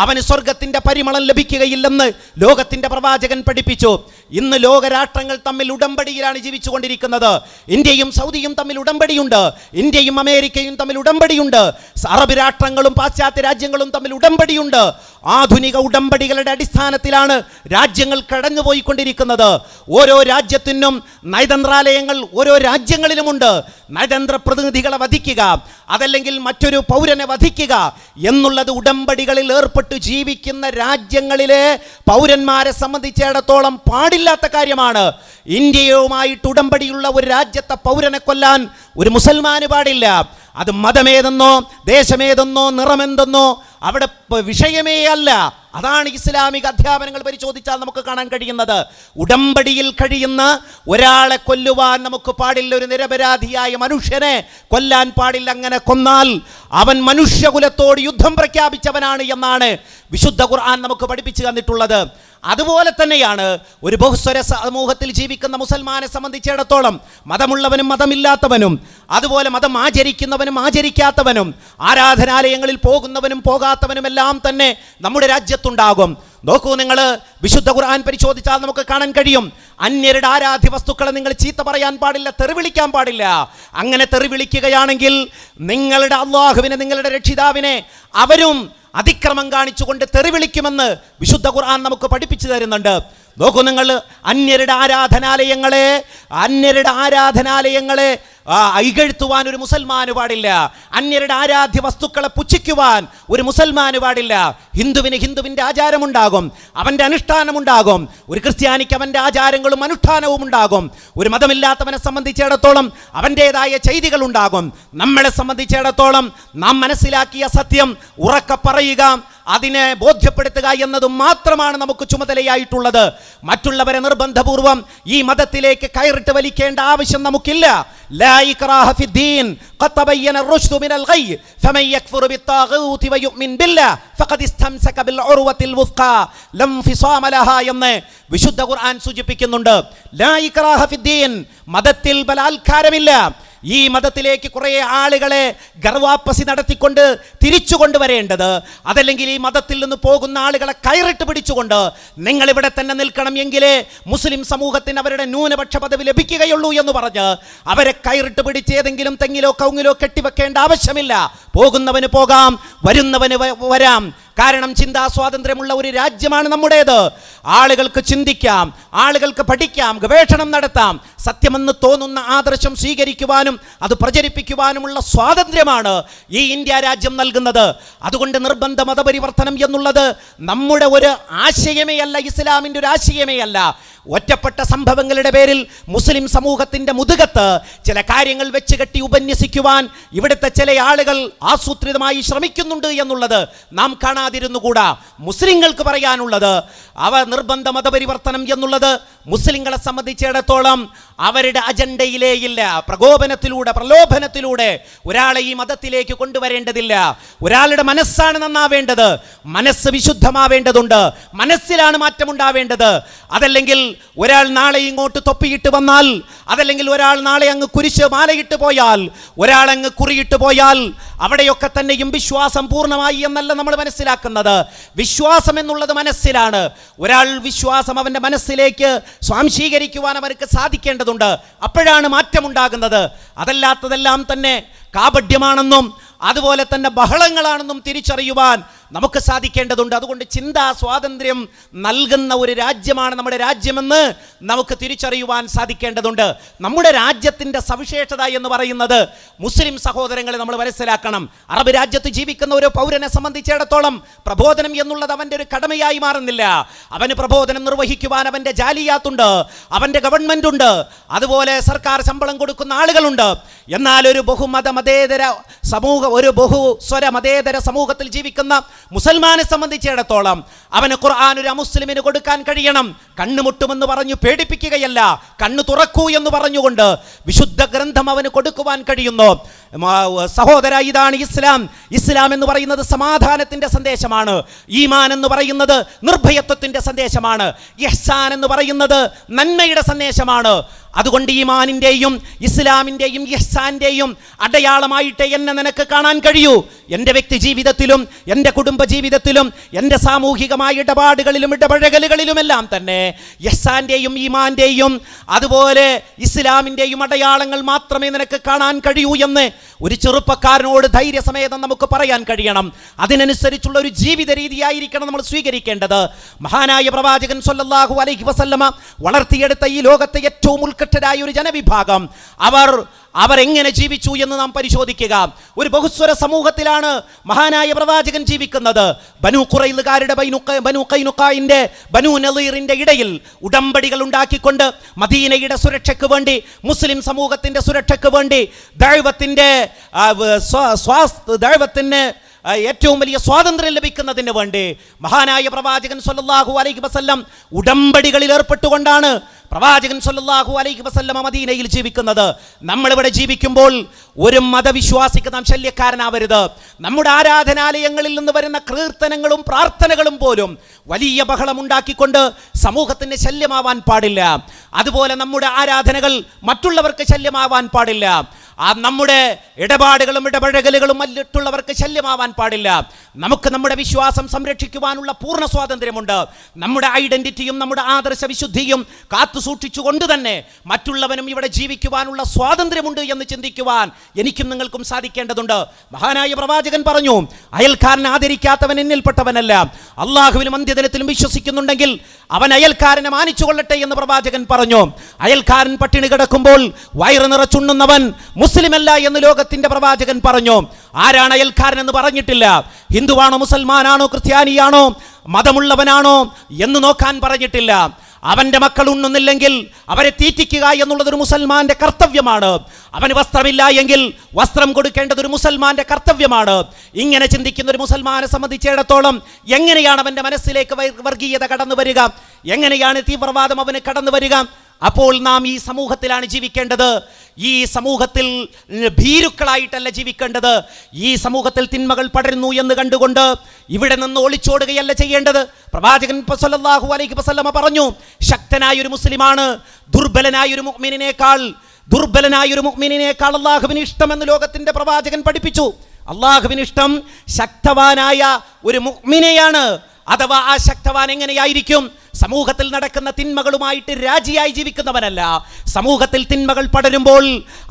അവന് സ്വർഗത്തിന്റെ പരിമളം ലഭിക്കുകയില്ലെന്ന് ലോകത്തിന്റെ പ്രവാചകൻ പഠിപ്പിച്ചു. ഇന്ന് ലോകരാഷ്ട്രങ്ങൾ തമ്മിൽ ഉടമ്പടിയിലാണ് ജീവിച്ചുകൊണ്ടിരിക്കുന്നത്. ഇന്ത്യയും സൗദിയും തമ്മിൽ ഉടമ്പടിയുണ്ട്, ഇന്ത്യയും അമേരിക്കയും തമ്മിൽ ഉടമ്പടിയുണ്ട്, അറബ് രാഷ്ട്രങ്ങളും പാശ്ചാത്യ രാജ്യങ്ങളും തമ്മിൽ ഉടമ്പടിയുണ്ട്. ആധുനിക ഉടമ്പടികളുടെ അടിസ്ഥാനത്തിലാണ് രാജ്യങ്ങൾ കടന്നുപോയിക്കൊണ്ടിരിക്കുന്നത്. ഓരോ രാജ്യത്തിനും നയതന്ത്രാലയങ്ങൾ ഓരോ രാജ്യങ്ങളിലുമുണ്ട്. നയതന്ത്ര പ്രതിനിധികളെ വധിക്കുക, അതല്ലെങ്കിൽ മറ്റൊരു പൗരനെ വധിക്കുക എന്നുള്ളത് ഉടമ്പടികളിൽ ഏർപ്പെട്ട് ജീവിക്കുന്ന രാജ്യങ്ങളിലെ പൗരന്മാരെ സംബന്ധിച്ചിടത്തോളം പാടില്ലാത്ത കാര്യമാണ്. ഇന്ത്യയുമായിട്ട് ഉടമ്പടിയുള്ള ഒരു രാജ്യത്തെ പൗരനെ കൊല്ലാൻ ഒരു മുസൽമാന് പാടില്ല. അത് മതമേതെന്നോ ദേശമേതെന്നോ നിറമെന്തെന്നോ അവിടെ വിഷയമേ അല്ല. അതാണ് ഇസ്ലാമിക അധ്യാപനങ്ങൾ പരിശോധിച്ചാൽ നമുക്ക് കാണാൻ കഴിയുന്നത്. ഉടമ്പടിയിൽ കഴിയുന്ന ഒരാളെ കൊല്ലുവാൻ നമുക്ക് പാടില്ല, ഒരു നിരപരാധിയായ മനുഷ്യനെ കൊല്ലാൻ പാടില്ല. അങ്ങനെ കൊന്നാൽ അവൻ മനുഷ്യകുലത്തോട് യുദ്ധം പ്രഖ്യാപിച്ചവനാണ് എന്നാണ് വിശുദ്ധ ഖുർആൻ നമുക്ക് പഠിപ്പിച്ചു തന്നിട്ടുള്ളത്. അതുപോലെ തന്നെയാണ് ഒരു ബഹുസ്വര സമൂഹത്തിൽ ജീവിക്കുന്ന മുസൽമാനെ സംബന്ധിച്ചിടത്തോളം മതമുള്ളവനും മതമില്ലാത്തവനും, അതുപോലെ മതം ആചരിക്കുന്നവനും ആചരിക്കാത്തവനും, ആരാധനാലയങ്ങളിൽ പോകുന്നവനും പോകാത്തവനും എല്ലാം തന്നെ നമ്മുടെ രാജ്യത്തുണ്ടാകും. നോക്കൂ നിങ്ങൾ, വിശുദ്ധ ഖുർആൻ പരിശോധിച്ചാൽ നമുക്ക് കാണാൻ കഴിയും, അന്യരുടെ ആരാധ്യ വസ്തുക്കളെ നിങ്ങൾ ചീത്ത പറയാൻ പാടില്ല, തെറി വിളിക്കാൻ പാടില്ല. അങ്ങനെ തെറി വിളിക്കുകയാണെങ്കിൽ നിങ്ങളുടെ അല്ലാഹുവിനെ, നിങ്ങളുടെ രക്ഷിതാവിനെ അവരും അതിക്രമം കാണിച്ചുകൊണ്ട് തെറി വിളിക്കുമെന്ന് വിശുദ്ധ ഖുർആൻ നമുക്ക് പഠിപ്പിച്ചു തരുന്നുണ്ട്. നോക്കൂ നിങ്ങൾ, അന്യരുടെ ആരാധനാലയങ്ങളെ ഇകഴ്ത്തുവാൻ ഒരു മുസൽമാന് പാടില്ല. അന്യരുടെ ആരാധ്യ വസ്തുക്കളെ പുച്ഛിക്കുവാൻ ഒരു മുസൽമാന് പാടില്ല. ഹിന്ദുവിൻ്റെ ആചാരമുണ്ടാകും, അവൻ്റെ അനുഷ്ഠാനമുണ്ടാകും. ഒരു ക്രിസ്ത്യാനിക്ക് അവൻ്റെ ആചാരങ്ങളും അനുഷ്ഠാനവും ഉണ്ടാകും. ഒരു മതമില്ലാത്തവനെ സംബന്ധിച്ചിടത്തോളം അവൻ്റേതായ ചെയ്തികൾ ഉണ്ടാകും. നമ്മളെ സംബന്ധിച്ചിടത്തോളം നാം മനസ്സിലാക്കിയ സത്യം ഉറക്കെ പറയുക, അതിനെ ബോധ്യപ്പെടുത്തുക എന്നത് മാത്രമാണ് നമുക്ക് ചുമതലയായിട്ടുള്ളത്. മറ്റുള്ളവരെ നിർബന്ധപൂർവം ഈ മതത്തിലേക്ക് കയറിട്ട് വലിക്കേണ്ട ആവശ്യം നമുക്കില്ല. ലാ ഇക്റാഹ ഫിദ്ദീൻ ഖദ് തബയ്യന الرشد من الغي فمن يكفر بالطاغوت ويؤمن بالله فقد استمسك بالعروة الوثقى لا انفصام لها എന്ന് വിശുദ്ധ ഖുർആൻ സൂചിപ്പിക്കുന്നുണ്ട്. ലാ ഇക്റാഹ ഫിദ്ദീൻ, മതത്തിൽ ബലാത്കാരമില്ല. ഈ മതത്തിലേക്ക് കുറേ ആളുകളെ ഗർവാപ്പസി നടത്തിക്കൊണ്ട് തിരിച്ചു കൊണ്ടുവരേണ്ടത്, അതല്ലെങ്കിൽ ഈ മതത്തിൽ നിന്ന് പോകുന്ന ആളുകളെ കയറിട്ട് പിടിച്ചുകൊണ്ട് നിങ്ങൾ ഇവിടെ തന്നെ നിൽക്കണം എങ്കിലേ മുസ്ലിം സമൂഹത്തിന് അവരുടെ ന്യൂനപക്ഷ പദവി ലഭിക്കുകയുള്ളൂ എന്ന് പറഞ്ഞ് അവരെ കയറിട്ട് പിടിച്ച് ഏതെങ്കിലും തെങ്ങിലോ കവുങ്ങിലോ കെട്ടിവെക്കേണ്ട ആവശ്യമില്ല. പോകുന്നവന് പോകാം, വരുന്നവന് വരാം. കാരണം ചിന്താ സ്വാതന്ത്ര്യമുള്ള ഒരു രാജ്യമാണ് നമ്മുടേത്. ആളുകൾക്ക് ചിന്തിക്കാം, ആളുകൾക്ക് പഠിക്കാം, ഗവേഷണം നടത്താം, സത്യമെന്ന് തോന്നുന്ന ആദർശം സ്വീകരിക്കുവാനും അത് പ്രചരിപ്പിക്കുവാനുമുള്ള സ്വാതന്ത്ര്യമാണ് ഈ ഇന്ത്യ രാജ്യം നൽകുന്നത്. അതുകൊണ്ട് നിർബന്ധ മതപരിവർത്തനം എന്നുള്ളത് നമ്മുടെ ഒരു ആശയമേ അല്ല, ഇസ്ലാമിൻ്റെ ഒരു ആശയമേ അല്ല. ഒറ്റപ്പെട്ട സംഭവങ്ങളുടെ പേരിൽ മുസ്ലിം സമൂഹത്തിന്റെ മുതുകത്ത് ചില കാര്യങ്ങൾ വെച്ച് കെട്ടി ഉപന്യസിക്കുവാൻ ഇവിടുത്തെ ചില ആളുകൾ ആസൂത്രിതമായി ശ്രമിക്കുന്നുണ്ട് എന്നുള്ളത് നാം കാണാതിരുന്നുകൂടാ. മുസ്ലിങ്ങൾക്ക് പറയാനുള്ളത്, നിർബന്ധ മതപരിവർത്തനം എന്നുള്ളത് മുസ്ലിങ്ങളെ സംബന്ധിച്ചിടത്തോളം അവരുടെ അജണ്ടയിലേ ഇല്ല. പ്രലോഭനത്തിലൂടെ ഒരാളെ ഈ മതത്തിലേക്ക് കൊണ്ടുവരേണ്ടതില്ല. ഒരാളുടെ മനസ്സാണ് നന്നാവേണ്ടത്, മനസ്സ് വിശുദ്ധമാവേണ്ടതുണ്ട്, മനസ്സിലാണ് മാറ്റമുണ്ടാവേണ്ടത്. അതല്ലെങ്കിൽ ഒരാൾ നാളെ ഇങ്ങോട്ട് തൊപ്പിയിട്ട് വന്നാൽ, അതല്ലെങ്കിൽ ഒരാൾ നാളെ അങ്ങ് കുരിശ് മാലയിട്ട് പോയാൽ, ഒരാൾ അങ്ങ് കുറിയിട്ട് പോയാൽ അവിടെയൊക്കെ തന്നെയും വിശ്വാസം പൂർണ്ണമായി എന്നല്ല നമ്മൾ മനസ്സിലാക്കുന്നത്. വിശ്വാസം എന്നുള്ളത് മനസ്സിലാണ്. ഒരാൾ വിശ്വാസം അവൻ്റെ മനസ്സിലേക്ക് സ്വാംശീകരിക്കുവാൻ അവർക്ക് സാധിക്കേണ്ടതുണ്ട്. അപ്പോഴാണ് മാറ്റമുണ്ടാകുന്നത്. അതല്ലാത്തതെല്ലാം തന്നെ കാപഢ്യമാണെന്നും അതുപോലെ തന്നെ ബഹളങ്ങളാണെന്നും തിരിച്ചറിയുവാൻ നമുക്ക് സാധിക്കേണ്ടതുണ്ട്. അതുകൊണ്ട് ചിന്താ സ്വാതന്ത്ര്യം നൽകുന്ന ഒരു രാജ്യമാണ് നമ്മുടെ രാജ്യമെന്ന് നമുക്ക് തിരിച്ചറിയുവാൻ സാധിക്കേണ്ടതുണ്ട്. നമ്മുടെ രാജ്യത്തിൻ്റെ സവിശേഷത എന്ന് പറയുന്നത് മുസ്ലിം സഹോദരങ്ങളെ നമ്മൾ മനസ്സിലാക്കണം. അറബ് രാജ്യത്ത് ജീവിക്കുന്ന ഒരു പൗരനെ സംബന്ധിച്ചിടത്തോളം പ്രബോധനം എന്നുള്ളത് അവൻ്റെ ഒരു കടമയായി മാറുന്നില്ല. അവന് പ്രബോധനം നിർവഹിക്കുവാൻ അവൻ്റെ ജാലിയാത്തുണ്ട്, അവൻ്റെ ഗവൺമെൻറ് ഉണ്ട്, അതുപോലെ സർക്കാർ ശമ്പളം കൊടുക്കുന്ന ആളുകളുണ്ട്. എന്നാൽ ഒരു മതേതര സമൂഹം, ഒരു ബഹുസ്വര മതേതര സമൂഹത്തിൽ ജീവിക്കുന്ന മുസൽമാനെ സംബന്ധിച്ചിടത്തോളം അവന് ഖുർആൻ ഒരു അമുസ്ലിമിന് കൊടുക്കാൻ കഴിയണം. കണ്ണുമുട്ടുമെന്ന് പറഞ്ഞു പേടിപ്പിക്കുകയല്ല, കണ്ണു തുറക്കൂ എന്ന് പറഞ്ഞുകൊണ്ട് വിശുദ്ധ ഗ്രന്ഥം അവന് കൊടുക്കുവാൻ കഴിയുന്നു. സഹോദര, ഇതാണ് ഇസ്ലാം. ഇസ്ലാം എന്ന് പറയുന്നത് സമാധാനത്തിന്റെ സന്ദേശമാണ്. ഈമാൻ എന്ന് പറയുന്നത് നിർഭയത്വത്തിന്റെ സന്ദേശമാണ്. ഇഹ്സാൻ എന്ന് പറയുന്നത് നന്മയുടെ സന്ദേശമാണ്. അതുകൊണ്ട് ഈമാനിൻ്റെയും ഇസ്ലാമിൻ്റെയും ഇഹ്സാന്റെയും അടയാളമായിട്ട് എന്നെ നിനക്ക് കാണാൻ കഴിയൂ. എൻ്റെ വ്യക്തി ജീവിതത്തിലും എൻ്റെ കുടുംബ ജീവിതത്തിലും എൻ്റെ സാമൂഹികമായ ഇടപാടുകളിലും ഇടപഴകലുകളിലുമെല്ലാം തന്നെ ഇഹ്സാന്റെയും ഈമാന്റെയും അതുപോലെ ഇസ്ലാമിൻ്റെയും അടയാളങ്ങൾ മാത്രമേ നിനക്ക് കാണാൻ കഴിയൂ എന്ന് ഒരു ചെറുപ്പക്കാരനോട് ധൈര്യസമേതം നമുക്ക് പറയാൻ കഴിയണം. അതിനനുസരിച്ചുള്ള ഒരു ജീവിത രീതിയായിരിക്കണം നമ്മൾ സ്വീകരിക്കേണ്ടത്. മഹാനായ പ്രവാചകൻ സ്വല്ലല്ലാഹു അലൈഹി വസല്ലമ വളർത്തിയെടുത്ത ഈ ലോകത്തെ ഏറ്റവും ഉത്കൃഷ്ടരായ ഒരു ജനവിഭാഗം അവർ എങ്ങനെ ജീവിച്ചു എന്ന് നാം പരിശോധിക്കുക. ഒരു ബഹുസ്വര സമൂഹത്തിലാണ് മഹാനായ പ്രവാചകൻ ജീവിക്കുന്നത്. ബനു ഖുറൈളുകാരുടെ ബനു ഖൈനുഖായിന്റെ ബനു നളീറിന്റെ ഇടയിൽ ഉടമ്പടികൾ ഉണ്ടാക്കിക്കൊണ്ട് മദീനയുടെ സുരക്ഷയ്ക്ക് വേണ്ടി, മുസ്ലിം സമൂഹത്തിന്റെ സുരക്ഷയ്ക്ക് വേണ്ടി, ദഅവത്തിന്റെ ഏറ്റവും വലിയ സ്വാതന്ത്ര്യം ലഭിക്കുന്നതിന് വേണ്ടി മഹാനായ പ്രവാചകൻ സ്വല്ലല്ലാഹു അലൈഹി വസല്ലം ഉടമ്പടികളിൽ ഏർപ്പെട്ടുകൊണ്ടാണ് പ്രവാചകൻ സ്വല്ലല്ലാഹു അലൈഹി വസല്ലം മദീനയിൽ ജീവിക്കുന്നത്. നമ്മളിവിടെ ജീവിക്കുമ്പോൾ ഒരു മതവിശ്വാസിക്ക് നാം ശല്യക്കാരനാവരുത്. നമ്മുടെ ആരാധനാലയങ്ങളിൽ നിന്ന് വരുന്ന കീർത്തനങ്ങളും പ്രാർത്ഥനകളും പോലും വലിയ ബഹളമുണ്ടാക്കിക്കൊണ്ട് സമൂഹത്തിന് ശല്യമാവാൻ പാടില്ല. അതുപോലെ നമ്മുടെ ആരാധനകൾ മറ്റുള്ളവർക്ക് ശല്യമാവാൻ പാടില്ല. നമ്മുടെ ഇടപാടുകളും ഇടപഴകലുകളും മറ്റുള്ളവർക്ക് ശല്യമാവാൻ പാടില്ല. നമുക്ക് നമ്മുടെ വിശ്വാസം സംരക്ഷിക്കുവാനുള്ള പൂർണ്ണ സ്വാതന്ത്ര്യമുണ്ട്. നമ്മുടെ ഐഡന്റിറ്റിയും നമ്മുടെ ആദർശ വിശുദ്ധിയും കാത്തു സൂക്ഷിച്ചുകൊണ്ട് തന്നെ മറ്റുള്ളവനും ഇവിടെ ജീവിക്കുവാനുള്ള സ്വാതന്ത്ര്യമുണ്ട് എന്ന് ചിന്തിക്കുവാൻ എനിക്കും നിങ്ങൾക്കും സാധിക്കേണ്ടതുണ്ട്. മഹാനായ പ്രവാചകൻ പറഞ്ഞു, അയൽക്കാരനെ ആദരിക്കാത്തവൻ എന്നിൽപ്പെട്ടവനല്ല. അള്ളാഹുവിലും അന്ത്യദിനത്തിലും വിശ്വസിക്കുന്നുണ്ടെങ്കിൽ അവൻ അയൽക്കാരനെ മാനിച്ചു കൊള്ളട്ടെ എന്ന് പ്രവാചകൻ പറഞ്ഞു. അയൽക്കാരൻ പട്ടിണി കിടക്കുമ്പോൾ വയറ് നിറച്ചുണ്ണുന്നവൻ മുസ്ലിമല്ല എന്ന് ലോകത്തിന്റെ പ്രവാചകൻ പറഞ്ഞു. ആരാണ് അയൽക്കാരൻ എന്ന് പറഞ്ഞിട്ടില്ല. ഹിന്ദുവാണോ, മുസൽമാനാണോ, ക്രിസ്ത്യാനിയാണോ, മതമുള്ളവനാണോ എന്ന് നോക്കാൻ പറഞ്ഞിട്ടില്ല. അവന്റെ മക്കൾ ഉണ്ണുന്നില്ലെങ്കിൽ അവരെ തീറ്റിക്കുക എന്നുള്ളത് ഒരു മുസൽമാന്റെ കർത്തവ്യമാണ്. അവന് വസ്ത്രമില്ല എങ്കിൽ വസ്ത്രം കൊടുക്കേണ്ടത് ഒരു മുസൽമാന്റെ കർത്തവ്യമാണ്. ഇങ്ങനെ ചിന്തിക്കുന്ന ഒരു മുസൽമാനെ സംബന്ധിച്ചിടത്തോളം എങ്ങനെയാണ് അവന്റെ മനസ്സിലേക്ക് വർഗീയത കടന്നു വരിക? എങ്ങനെയാണ് തീവ്രവാദം അവന് കടന്നു വരിക? അപ്പോൾ നാം ഈ സമൂഹത്തിലാണ് ജീവിക്കേണ്ടത്. ഈ സമൂഹത്തിൽ ഭീരുക്കളായിട്ടല്ല ജീവിക്കേണ്ടത്. ഈ സമൂഹത്തിൽ തിന്മകൾ പടരുന്നു എന്ന് കണ്ടുകൊണ്ട് ഇവിടെ നിന്ന് ഒളിച്ചോടുകയല്ല ചെയ്യേണ്ടത്. പ്രവാചകൻ സ്വല്ലല്ലാഹു അലൈഹി വസല്ലമ പറഞ്ഞു, ശക്തനായ ഒരു മുസ്ലിമാണ് ദുർബലനായ ഒരു മുഅ്മിനിനേക്കാൾ അല്ലാഹുവിന് ഇഷ്ടമെന്ന് ലോകത്തിന്റെ പ്രവാചകൻ പഠിപ്പിച്ചു. അല്ലാഹുവിന് ഇഷ്ടം ശക്തവാനായ ഒരു മുഅ്മിനെയാണ്. അഥവാ ആ ശക്തവാൻ എങ്ങനെയായിരിക്കും? സമൂഹത്തിൽ നടക്കുന്ന തിന്മകളുമായിട്ട് രാജിയായി ജീവിക്കുന്നവനല്ല. സമൂഹത്തിൽ തിന്മകൾ പടരുമ്പോൾ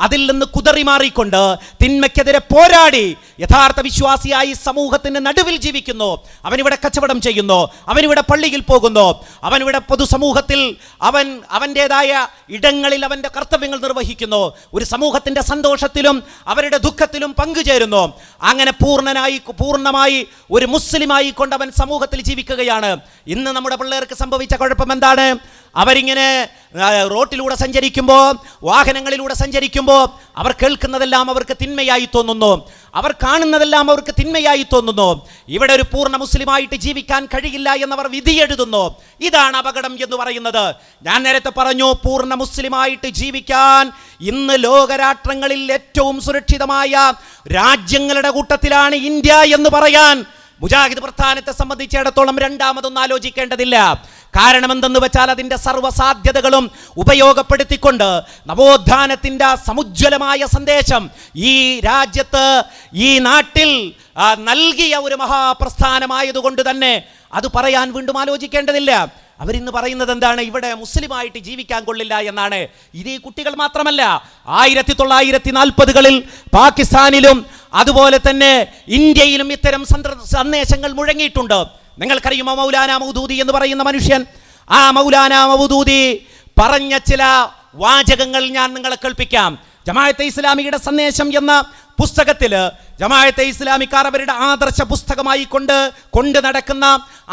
അതിൽ നിന്ന് കുതറി മാറിക്കൊണ്ട് തിന്മയ്ക്കെതിരെ പോരാടി യഥാർത്ഥ വിശ്വാസിയായി സമൂഹത്തിന് നടുവിൽ ജീവിക്കുന്നു. അവനിവിടെ കച്ചവടം ചെയ്യുന്നു, അവനിവിടെ പള്ളിയിൽ പോകുന്നു, അവനിവിടെ പൊതുസമൂഹത്തിൽ അവൻ്റെതായ ഇടങ്ങളിൽ അവൻ്റെ കർത്തവ്യങ്ങൾ നിർവഹിക്കുന്നു. ഒരു സമൂഹത്തിൻ്റെ സന്തോഷത്തിലും അവരുടെ ദുഃഖത്തിലും പങ്കുചേരുന്നു. അങ്ങനെ പൂർണ്ണമായി ഒരു മുസ്ലിമായി കൊണ്ട് അവൻ സമൂഹത്തിൽ ജീവിക്കുകയാണ്. ഇന്ന് നമ്മുടെ പിള്ളേർക്ക് സംഭവിച്ച കുഴപ്പം എന്താണ്? അവരിങ്ങനെ റോട്ടിലൂടെ സഞ്ചരിക്കുമ്പോൾ, വാഹനങ്ങളിലൂടെ സഞ്ചരിക്കുമ്പോൾ അവർ കേൾക്കുന്നതെല്ലാം അവർക്ക് തിന്മയായി തോന്നുന്നു, അവർ കാണുന്നതെല്ലാം അവർക്ക് തിന്മയായി തോന്നുന്നു. ഇവിടെ ഒരു പൂർണ്ണ മുസ്ലിമായിട്ട് ജീവിക്കാൻ കഴിയില്ല എന്നവർ വിധിയെഴുതുന്നു. ഇതാണ് അപകടം എന്ന് പറയുന്നത്. ഞാൻ നേരത്തെ പറഞ്ഞു, പൂർണ്ണ മുസ്ലിമായിട്ട് ജീവിക്കാൻ ഇന്ന് ലോകരാഷ്ട്രങ്ങളിൽ ഏറ്റവും സുരക്ഷിതമായ രാജ്യങ്ങളുടെ കൂട്ടത്തിലാണ് ഇന്ത്യ എന്ന് പറയാൻ മുജാഹിദ് പ്രസ്ഥാനത്തെ സംബന്ധിച്ചിടത്തോളം രണ്ടാമതൊന്നും ആലോചിക്കേണ്ടതില്ല. കാരണം എന്തെന്ന് വെച്ചാൽ അതിൻ്റെ സർവ്വസാധ്യതകളും ഉപയോഗപ്പെടുത്തിക്കൊണ്ട് നവോത്ഥാനത്തിൻ്റെ സമുജ്വലമായ സന്ദേശം ഈ രാജ്യത്ത്, ഈ നാട്ടിൽ നൽകിയ ഒരു മഹാപ്രസ്ഥാനമായതുകൊണ്ട് തന്നെ അത് പറയാൻ വീണ്ടും ആലോചിക്കേണ്ടതില്ല. അവരിന്ന് പറയുന്നത് എന്താണ്? ഇവിടെ മുസ്ലിമായിട്ട് ജീവിക്കാൻ കൊള്ളില്ല എന്നാണ്. ഇത് ഈ കുട്ടികൾ മാത്രമല്ല, 1940-കളിൽ പാകിസ്ഥാനിലും അതുപോലെ തന്നെ ഇന്ത്യയിലും ഇത്തരം സന്ദേശങ്ങൾ മുഴങ്ങിയിട്ടുണ്ട്. നിങ്ങൾക്കറിയുമോ മൗലാന മൗദൂദി എന്ന് പറയുന്ന മനുഷ്യൻ? ആ മൗലാന മൗദൂദി പറഞ്ഞ ചില വാചകങ്ങൾ ഞാൻ നിങ്ങളെ കേൾപ്പിക്കാം. ജമാഅത്തെ ഇസ്ലാമിയുടെ സന്ദേശം എന്ന പുസ്തകത്തിൽ ജമാഅത്തെ ഇസ്ലാമിക്കാർ അവരുടെ ആദർശ പുസ്തകമായി കൊണ്ട് നടക്കുന്ന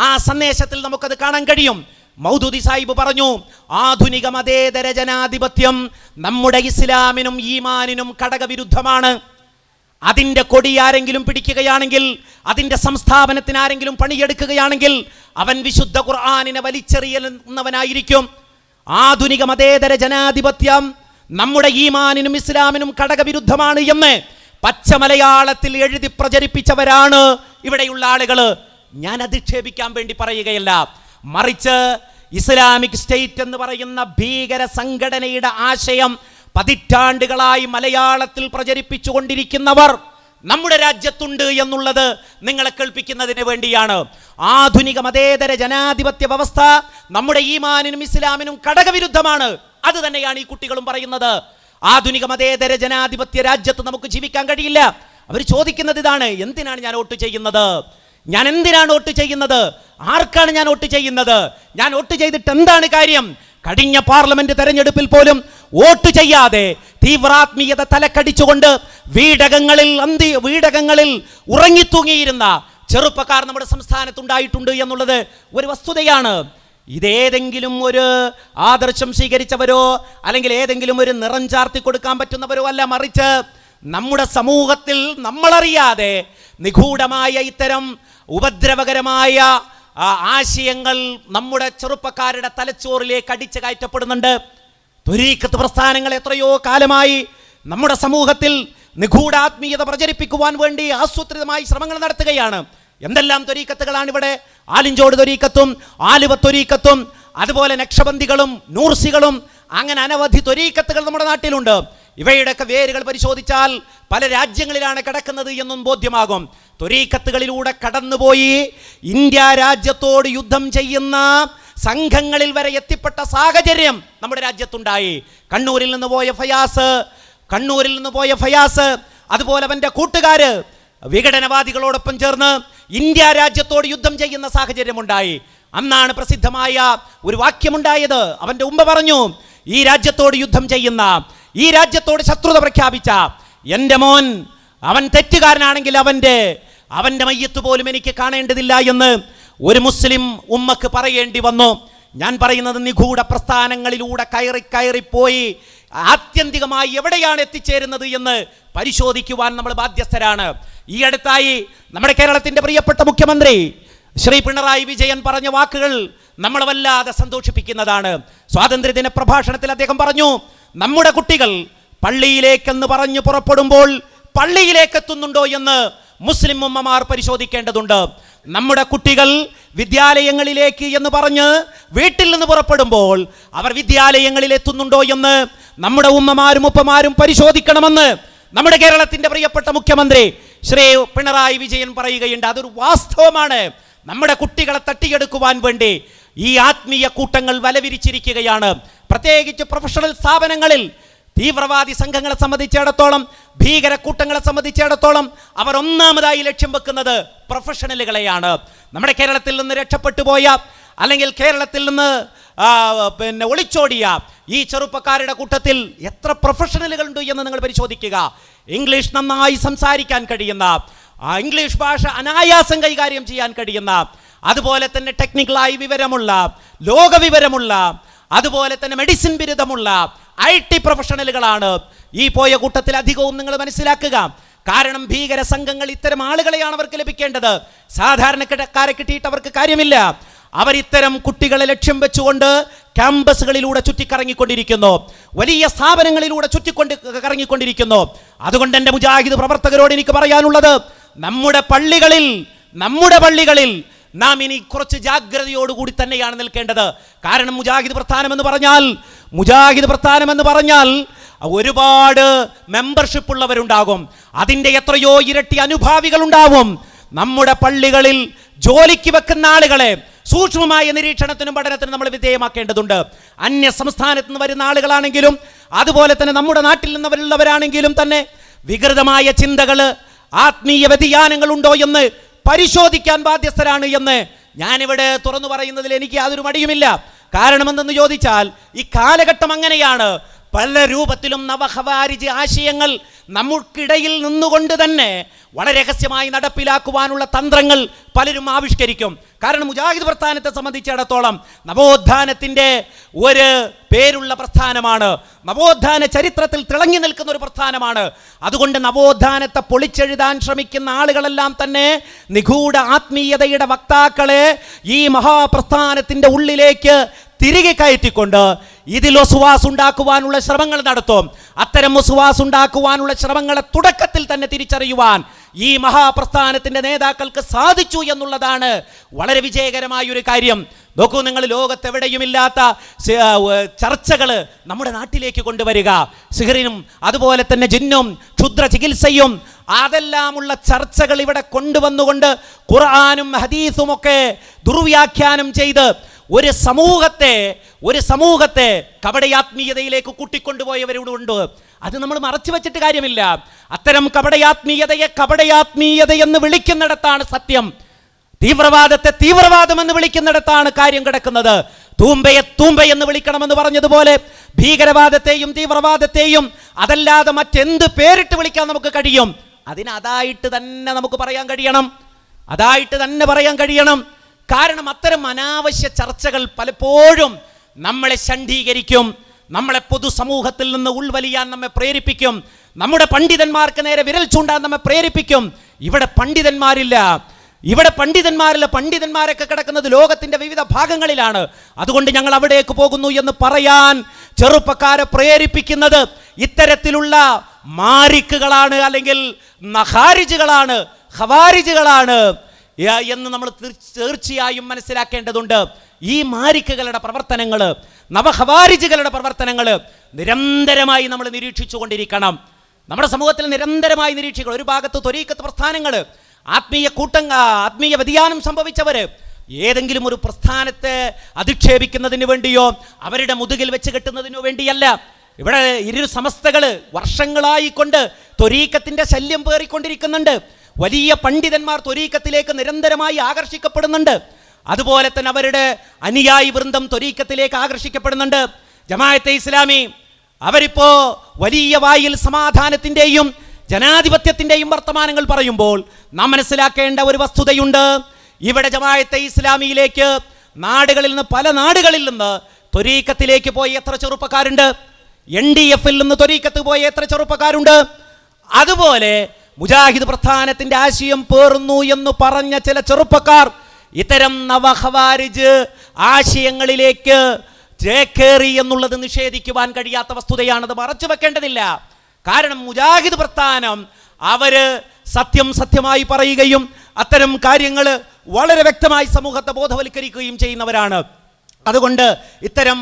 ആ സന്ദേശത്തിൽ നമുക്കത് കാണാൻ കഴിയും. മൗദൂദി സാഹിബ് പറഞ്ഞു, ആധുനിക മതേതര ജനാധിപത്യം നമ്മുടെ ഇസ്ലാമിനും ഈമാനിനും ഘടകവിരുദ്ധമാണ്. അതിൻ്റെ കൊടി ആരെങ്കിലും പിടിക്കുകയാണെങ്കിൽ, അതിൻ്റെ സംസ്ഥാപനത്തിന് ആരെങ്കിലും പണിയെടുക്കുകയാണെങ്കിൽ അവൻ വിശുദ്ധ ഖുർആനിനെ വലിച്ചെറിയുന്നവനായിരിക്കും. ആധുനിക മതേതര ജനാധിപത്യം നമ്മുടെ ഈമാനിനും ഇസ്ലാമിനും ഘടകവിരുദ്ധമാണ് എന്ന് പച്ച മലയാളത്തിൽ എഴുതി പ്രചരിപ്പിച്ചവരാണ് ഇവിടെയുള്ള ആളുകൾ. ഞാൻ അധിക്ഷേപിക്കാൻ വേണ്ടി പറയുകയല്ല, മറിച്ച് ഇസ്ലാമിക് സ്റ്റേറ്റ് എന്ന് പറയുന്ന ഭീകര സംഘടനയുടെ ആശയം പതിറ്റാണ്ടുകളായി മലയാളത്തിൽ പ്രചരിപ്പിച്ചുകൊണ്ടിരിക്കുന്നവർ നമ്മുടെ രാജ്യത്തുണ്ട് എന്നുള്ളത് നിങ്ങളെ കേൾപ്പിക്കുന്നതിന് വേണ്ടിയാണ്. ആധുനിക മതേതര ജനാധിപത്യ വ്യവസ്ഥ നമ്മുടെ ഈമാനിനും ഇസ്ലാമിനും ഘടകവിരുദ്ധമാണ്. അത് തന്നെയാണ് ഈ കുട്ടികളും പറയുന്നത്. ആധുനിക മതേതര ജനാധിപത്യ രാജ്യത്ത് നമുക്ക് ജീവിക്കാൻ കഴിയില്ല. അവർ ചോദിക്കുന്നത് ഇതാണ്, എന്തിനാണ് ഞാൻ വോട്ട് ചെയ്യുന്നത്? ഞാൻ എന്തിനാണ് വോട്ട് ചെയ്യുന്നത്? ആർക്കാണ് ഞാൻ വോട്ട് ചെയ്യുന്നത്? ഞാൻ വോട്ട് ചെയ്തിട്ട് എന്താണ് കാര്യം? കഴിഞ്ഞ പാർലമെന്റ് തെരഞ്ഞെടുപ്പിൽ പോലും വോട്ട് ചെയ്യാതെ തീവ്രാത്മീയത തലക്കടിച്ചുകൊണ്ട് വീടകങ്ങളിൽ ഉറങ്ങിത്തൂങ്ങിയിരുന്ന ചെറുപ്പക്കാർ നമ്മുടെ സംസ്ഥാനത്തുണ്ടായിട്ടുണ്ട് എന്നുള്ളത് ഒരു വസ്തുതയാണ്. ഇതേതെങ്കിലും ഒരു ആദർശം സ്വീകരിച്ചവരോ അല്ലെങ്കിൽ ഏതെങ്കിലും ഒരു നിറം ചാർത്തി കൊടുക്കാൻ പറ്റുന്നവരോ അല്ല, മറിച്ച് നമ്മുടെ സമൂഹത്തിൽ നമ്മളറിയാതെ നിഗൂഢമായ ഇത്തരം ഉപദ്രവകരമായ ആശയങ്ങൾ നമ്മുടെ ചെറുപ്പക്കാരുടെ തലച്ചോറിലേക്ക് അടിച്ചു കയറ്റപ്പെടുന്നുണ്ട്. ത്വരീഖത്ത് പ്രസ്ഥാനങ്ങൾ എത്രയോ കാലമായി നമ്മുടെ സമൂഹത്തിൽ നിഗൂഢാത്മീയത പ്രചരിപ്പിക്കുവാൻ വേണ്ടി ആസൂത്രിതമായി ശ്രമങ്ങൾ നടത്തുകയാണ്. എന്തെല്ലാം ത്വരീഖത്തുകളാണ് ഇവിടെ? ആലിഞ്ചോട് ത്വരീഖത്തും ആലുവ ത്വരീഖത്തും അതുപോലെ നക്ഷബന്ദികളും നൂർസികളും, അങ്ങനെ അനവധി ത്വരീഖത്തുകൾ നമ്മുടെ നാട്ടിലുണ്ട്. ഇവയുടെയൊക്കെ വേരുകൾ പരിശോധിച്ചാൽ പല രാജ്യങ്ങളിലാണ് കിടക്കുന്നത് എന്നും ബോധ്യമാകും. ത്വരീഖത്തുകളിലൂടെ കടന്നുപോയി ഇന്ത്യ രാജ്യത്തോട് യുദ്ധം ചെയ്യുന്ന സംഘങ്ങളിൽ വരെ എത്തിപ്പെട്ട സാഹചര്യം നമ്മുടെ രാജ്യത്തുണ്ടായി. കണ്ണൂരിൽ നിന്ന് പോയ ഫയാസ് അതുപോലെ അവൻ്റെ കൂട്ടുകാര് വിഘടനവാദികളോടൊപ്പം ചേർന്ന് ഇന്ത്യ രാജ്യത്തോട് യുദ്ധം ചെയ്യുന്ന സാഹചര്യമുണ്ടായി. അന്നാണ് പ്രസിദ്ധമായ ഒരു വാക്യമുണ്ടായത്. അവൻ്റെ ഉമ്മ പറഞ്ഞു, ഈ രാജ്യത്തോട് യുദ്ധം ചെയ്യുന്ന, ഈ രാജ്യത്തോട് ശത്രുത പ്രഖ്യാപിച്ച എൻ്റെ മോൻ അവൻ തെറ്റുകാരനാണെങ്കിൽ അവൻ്റെ മയ്യത്ത് പോലും എനിക്ക് കാണേണ്ടതില്ല എന്ന് ഒരു മുസ്ലിം ഉമ്മക്ക് പറയേണ്ടി വന്നു. ഞാൻ പറയുന്നത് നിഗൂഢ പ്രസ്ഥാനങ്ങളിലൂടെ കയറിപ്പോയി ആത്യന്തികമായി എവിടെയാണ് എത്തിച്ചേരുന്നത് എന്ന് പരിശോധിക്കുവാൻ നമ്മൾ ബാധ്യസ്ഥരാണ്. ഈ അടുത്തായി നമ്മുടെ കേരളത്തിൻ്റെ പ്രിയപ്പെട്ട മുഖ്യമന്ത്രി ശ്രീ പിണറായി വിജയൻ പറഞ്ഞ വാക്കുകൾ നമ്മളെ വല്ലാതെ സന്തോഷിപ്പിക്കുന്നതാണ്. സ്വാതന്ത്ര്യദിന പ്രഭാഷണത്തിൽ അദ്ദേഹം പറഞ്ഞു, നമ്മുടെ കുട്ടികൾ പള്ളിയിലേക്കെന്ന് പറഞ്ഞു പുറപ്പെടുമ്പോൾ പള്ളിയിലേക്ക് എത്തുന്നുണ്ടോ എന്ന് മുസ്ലിം ഉമ്മമാർ പരിശോധിക്കേണ്ടതുണ്ട്. നമ്മുടെ കുട്ടികൾ വിദ്യാലയങ്ങളിലേക്ക് എന്ന് പറഞ്ഞ് വീട്ടിൽ നിന്ന് പുറപ്പെടുമ്പോൾ അവർ വിദ്യാലയങ്ങളിൽ എത്തുന്നുണ്ടോ എന്ന് നമ്മുടെ ഉമ്മമാരും ഉപ്പമാരും പരിശോധിക്കണമെന്ന് നമ്മുടെ കേരളത്തിൻ്റെ പ്രിയപ്പെട്ട മുഖ്യമന്ത്രി ശ്രീ പിണറായി വിജയൻ പറയുകയുണ്ട്. അതൊരു വാസ്തവമാണ്. നമ്മുടെ കുട്ടികളെ തട്ടിയെടുക്കുവാൻ വേണ്ടി ഈ ആത്മീയ കൂട്ടങ്ങൾ വലവിരിച്ചിരിക്കുകയാണ്. പ്രത്യേകിച്ച് പ്രൊഫഷണൽ സ്ഥാപനങ്ങളിൽ തീവ്രവാദി സംഘങ്ങളെ സംബന്ധിച്ചിടത്തോളം, ഭീകരക്കൂട്ടങ്ങളെ സംബന്ധിച്ചിടത്തോളം അവർ ഒന്നാമതായി ലക്ഷ്യം വെക്കുന്നത് പ്രൊഫഷണലുകളെയാണ്. നമ്മുടെ കേരളത്തിൽ നിന്ന് രക്ഷപ്പെട്ടു പോയ, അല്ലെങ്കിൽ കേരളത്തിൽ നിന്ന് ഒളിച്ചോടിയ ഈ ചെറുപ്പക്കാരുടെ കൂട്ടത്തിൽ എത്ര പ്രൊഫഷണലുകളുണ്ട് എന്ന് നിങ്ങൾ പരിശോധിക്കുക. ഇംഗ്ലീഷ് നന്നായി സംസാരിക്കാൻ കഴിയുന്ന, ഇംഗ്ലീഷ് ഭാഷ അനായാസം കൈകാര്യം ചെയ്യാൻ കഴിയുന്ന, അതുപോലെ തന്നെ ടെക്നിക്കലായി വിവരമുള്ള, ലോകവിവരമുള്ള, അതുപോലെ തന്നെ മെഡിസിൻ ബിരുദമുള്ള IT പ്രൊഫഷണലുകളാണ് ഈ പോയ കൂട്ടത്തിൽ അധികവും. നിങ്ങൾ മനസ്സിലാക്കുക. കാരണം ഭീകര സംഘങ്ങൾ ഇത്തരം ആളുകളെയാണ് അവർക്ക് ലഭിക്കേണ്ടത്. സാധാരണക്കാരെ കിട്ടിയിട്ട് അവർക്ക് കാര്യമില്ല. അവരിത്തരം കുട്ടികളെ ലക്ഷ്യം വെച്ചുകൊണ്ട് ക്യാമ്പസുകളിലൂടെ ചുറ്റിക്കറങ്ങിക്കൊണ്ടിരിക്കുന്നു, വലിയ സ്ഥാപനങ്ങളിലൂടെ കറങ്ങിക്കൊണ്ടിരിക്കുന്നു. അതുകൊണ്ട് എൻ്റെ മുജാഹിദ് പ്രവർത്തകരോട് എനിക്ക് പറയാനുള്ളത്, നമ്മുടെ പള്ളികളിൽ നാം ഇനി കുറച്ച് ജാഗ്രതയോടുകൂടി തന്നെയാണ് നിൽക്കേണ്ടത്. കാരണം മുജാഹിദ് പ്രസ്ഥാനം എന്ന് പറഞ്ഞാൽ ഒരുപാട് മെമ്പർഷിപ്പ് ഉള്ളവരുണ്ടാകും, അതിൻ്റെ എത്രയോ ഇരട്ടി അനുഭാവികൾ ഉണ്ടാവും. നമ്മുടെ പള്ളികളിൽ ജോലിക്ക് വെക്കുന്ന ആളുകളെ സൂക്ഷ്മമായ നിരീക്ഷണത്തിനും പഠനത്തിനും നമ്മൾ വിധേയമാക്കേണ്ടതുണ്ട്. അന്യ സംസ്ഥാനത്ത് നിന്ന് വരുന്ന ആളുകളാണെങ്കിലും, അതുപോലെ തന്നെ നമ്മുടെ നാട്ടിൽ നിന്ന് വരുന്നവരാണെങ്കിലും തന്നെ വികൃതമായ ചിന്തകൾ, ആത്മീയ വ്യതിയാനങ്ങൾ ഉണ്ടോ എന്ന് പരിശോധിക്കാൻ ബാധ്യസ്ഥരാണ് എന്ന് ഞാനിവിടെ തുറന്നു പറയുന്നതിൽ എനിക്ക് യാതൊരു മടിയുമില്ല. കാരണം എന്തെന്ന് ചോദിച്ചാൽ, ഈ കാലഘട്ടം അങ്ങനെയാണ്. പല രൂപത്തിലും നവഖവാരിജ് ആശയങ്ങൾ നമുക്കിടയിൽ നിന്നുകൊണ്ട് തന്നെ വളരെ രഹസ്യമായി നടപ്പിലാക്കുവാനുള്ള തന്ത്രങ്ങൾ പലരും ആവിഷ്കരിക്കും. കാരണം മുജാഹിദ് പ്രസ്ഥാനത്തെ സംബന്ധിച്ചിടത്തോളം നവോത്ഥാനത്തിൻ്റെ ഒരു പേരുള്ള പ്രസ്ഥാനമാണ്, നവോത്ഥാന ചരിത്രത്തിൽ തിളങ്ങി നിൽക്കുന്ന ഒരു പ്രസ്ഥാനമാണ്. അതുകൊണ്ട് നവോത്ഥാനത്തെ പൊളിച്ചെഴുതാൻ ശ്രമിക്കുന്ന ആളുകളെല്ലാം തന്നെ നിഗൂഢ ആത്മീയതയുടെ വക്താക്കളെ ഈ മഹാപ്രസ്ഥാനത്തിൻ്റെ ഉള്ളിലേക്ക് തിരികെ കയറ്റിക്കൊണ്ട് ഇതിൽ ഒസുവാസ് ഉണ്ടാക്കുവാനുള്ള ശ്രമങ്ങൾ നടത്തും. അത്തരം ഒസുവാസ് ഉണ്ടാക്കുവാനുള്ള ശ്രമങ്ങളെ തുടക്കത്തിൽ തന്നെ തിരിച്ചറിയുവാൻ ഈ മഹാപ്രസ്ഥാനത്തിൻ്റെ നേതാക്കൾക്ക് സാധിച്ചു എന്നുള്ളതാണ് വളരെ വിജയകരമായ ഒരു കാര്യം. നോക്കൂ, നിങ്ങൾ ലോകത്തെവിടെയുമില്ലാത്ത ചർച്ചകൾ നമ്മുടെ നാട്ടിലേക്ക് കൊണ്ടുവരിക. സിഹറിനും അതുപോലെ തന്നെ ജിന്നും ക്ഷുദ്ര ചികിത്സയും അതെല്ലാമുള്ള ചർച്ചകൾ ഇവിടെ കൊണ്ടുവന്നുകൊണ്ട് ഖുർആനും ഹദീസും ഒക്കെ ദുർവ്യാഖ്യാനം ചെയ്ത് ഒരു സമൂഹത്തെ കപടയാത്മീയതയിലേക്ക് കൂട്ടിക്കൊണ്ടുപോയവരുണ്ട്. അത് നമ്മൾ മറച്ചു വെച്ചിട്ട് കാര്യമില്ല. അത്തരം കപടയാത്മീയതയെന്ന് വിളിക്കുന്നിടത്താണ് സത്യം, തീവ്രവാദത്തെ തീവ്രവാദം എന്ന് വിളിക്കുന്നിടത്താണ് കാര്യം കിടക്കുന്നത്. തൂമ്പയെ തൂമ്പയെന്ന് വിളിക്കണമെന്ന് പറഞ്ഞതുപോലെ ഭീകരവാദത്തെയും തീവ്രവാദത്തെയും അതല്ലാതെ മറ്റെന്ത് പേരിട്ട് വിളിക്കാൻ നമുക്ക് കഴിയും. അതായിട്ട് തന്നെ നമുക്ക് പറയാൻ കഴിയണം. കാരണം അത്തരം അനാവശ്യ ചർച്ചകൾ പലപ്പോഴും നമ്മളെ ശണ്ഡീകരിക്കും, നമ്മളെ പൊതുസമൂഹത്തിൽ നിന്ന് ഉൾവലിയാൻ നമ്മെ പ്രേരിപ്പിക്കും, നമ്മുടെ പണ്ഡിതന്മാർക്ക് നേരെ വിരൽ ചൂണ്ടാൻ നമ്മെ പ്രേരിപ്പിക്കും. ഇവിടെ പണ്ഡിതന്മാരില്ല. പണ്ഡിതന്മാരൊക്കെ കിടക്കുന്നത് ലോകത്തിന്റെ വിവിധ ഭാഗങ്ങളിലാണ്. അതുകൊണ്ട് ഞങ്ങൾ അവിടേക്ക് പോകുന്നു എന്ന് പറയാൻ ചെറുപ്പക്കാരെ പ്രേരിപ്പിക്കുന്നത് ഇത്തരത്തിലുള്ള മാരിക്കുകളാണ്, അല്ലെങ്കിൽ ഖവാരിജുകളാണ് എന്ന് നമ്മൾ തീർച്ചയായും മനസ്സിലാക്കേണ്ടതുണ്ട്. ഈ മാരിക്കുകളുടെ പ്രവർത്തനങ്ങൾ, നവഖവാരിജുകളുടെ പ്രവർത്തനങ്ങൾ നിരന്തരമായി നമ്മൾ നിരീക്ഷിച്ചു കൊണ്ടിരിക്കണം. നമ്മുടെ സമൂഹത്തിൽ നിരന്തരമായി നിരീക്ഷിക്കണം. ഒരു ഭാഗത്ത് ത്വരീഖത്ത് പ്രസ്ഥാനങ്ങൾ, ആത്മീയ വ്യതിയാനം സംഭവിച്ചവർ ഏതെങ്കിലും ഒരു പ്രസ്ഥാനത്തെ അധിക്ഷേപിക്കുന്നതിന് വേണ്ടിയോ അവരുടെ മുതുകിൽ വെച്ച് കെട്ടുന്നതിനോ വേണ്ടിയല്ല. ഇവിടെ ഇരു സമസ്തകൾ വർഷങ്ങളായിക്കൊണ്ട് ത്വരീഖത്തിന്റെ ശല്യം പേറിക്കൊണ്ടിരിക്കുന്നുണ്ട്. വലിയ പണ്ഡിതന്മാർ ത്വരീഖത്തിലേക്ക് നിരന്തരമായി ആകർഷിക്കപ്പെടുന്നുണ്ട്. അതുപോലെ തന്നെ അവരുടെ അനുയായി വൃന്ദം ത്വരീഖത്തിലേക്ക് ആകർഷിക്കപ്പെടുന്നുണ്ട്. ജമാഅത്തെ ഇസ്ലാമി അവരിപ്പോ വലിയ വായിൽ സമാധാനത്തിന്റെയും ജനാധിപത്യത്തിന്റെയും വർത്തമാനങ്ങൾ പറയുമ്പോൾ നാം മനസ്സിലാക്കേണ്ട ഒരു വസ്തുതയുണ്ട്. ഇവിടെ ജമാഅത്തെ ഇസ്ലാമിയിലേക്ക് പല നാടുകളിൽ നിന്ന് ത്വരീഖത്തിലേക്ക് പോയ എത്ര ചെറുപ്പക്കാരുണ്ട്? NDF-ൽ നിന്ന് ത്വരീഖത്ത് പോയ എത്ര ചെറുപ്പക്കാരുണ്ട്? അതുപോലെ മുജാഹിദ് പ്രസ്ഥാനത്തിന്റെ ആശയം പേറുന്നു എന്ന് പറഞ്ഞ ചില ചെറുപ്പക്കാർ ഇത്തരം നവഖവാരിജ് ആശയങ്ങളിലേക്ക് ചേക്കേറി എന്നുള്ളത് നിഷേധിക്കുവാൻ കഴിയാത്ത വസ്തുതയാണത്, മറച്ചു വെക്കേണ്ടതില്ല. കാരണം മുജാഹിദ് പ്രസ്ഥാനം അവര് സത്യമായി പറയുകയും അത്തരം കാര്യങ്ങൾ വളരെ വ്യക്തമായി സമൂഹത്തെ ബോധവൽക്കരിക്കുകയും ചെയ്യുന്നവരാണ്. അതുകൊണ്ട് ഇത്തരം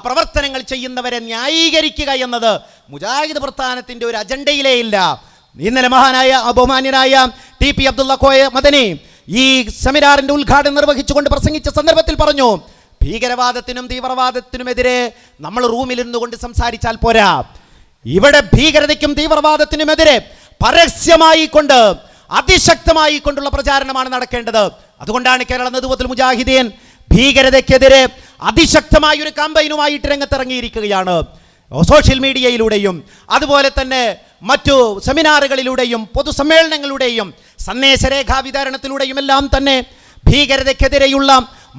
പ്രവർത്തനങ്ങൾ ചെയ്യുന്നവരെ ന്യായീകരിക്കുക എന്നത് മുജാഹിദ് പ്രസ്ഥാനത്തിന്റെ ഒരു അജണ്ടയിലേ ഇല്ല. ഇന്നലെ ബഹുമാന്യനായ TP അബ്ദുള്ള കോയ മദനി ഈ സെമിനാറിന്റെ ഉദ്ഘാടനം നിർവഹിച്ചുകൊണ്ട് പ്രസംഗിച്ച സന്ദർഭത്തിൽ പറഞ്ഞു, ഭീകരവാദത്തിനും തീവ്രവാദത്തിനുമെതിരെ നമ്മൾ റൂമിലിരുന്നു കൊണ്ട് സംസാരിച്ചാൽ പോരാ. ഇവിടെ ഭീകരതയ്ക്കും തീവ്രവാദത്തിനുമെതിരെ പരസ്യമായി കൊണ്ട് അതിശക്തമായി കൊണ്ടുള്ള പ്രചാരണമാണ് നടക്കേണ്ടത്. അതുകൊണ്ടാണ് കേരള നദുവത്തുൽ മുജാഹിദീൻ ഭീകരതയ്ക്കെതിരെ അതിശക്തമായ ഒരു കാമ്പയിനുമായിട്ട് രംഗത്തിറങ്ങിയിരിക്കുകയാണ്. സോഷ്യൽ മീഡിയയിലൂടെയും അതുപോലെ തന്നെ മറ്റു സെമിനാറുകളിലൂടെയും പൊതുസമ്മേളനങ്ങളുടെയും സന്ദേശരേഖാ വിതരണത്തിലൂടെയും എല്ലാം തന്നെ ഭീകരതയ്ക്കെതിരെയുള്ള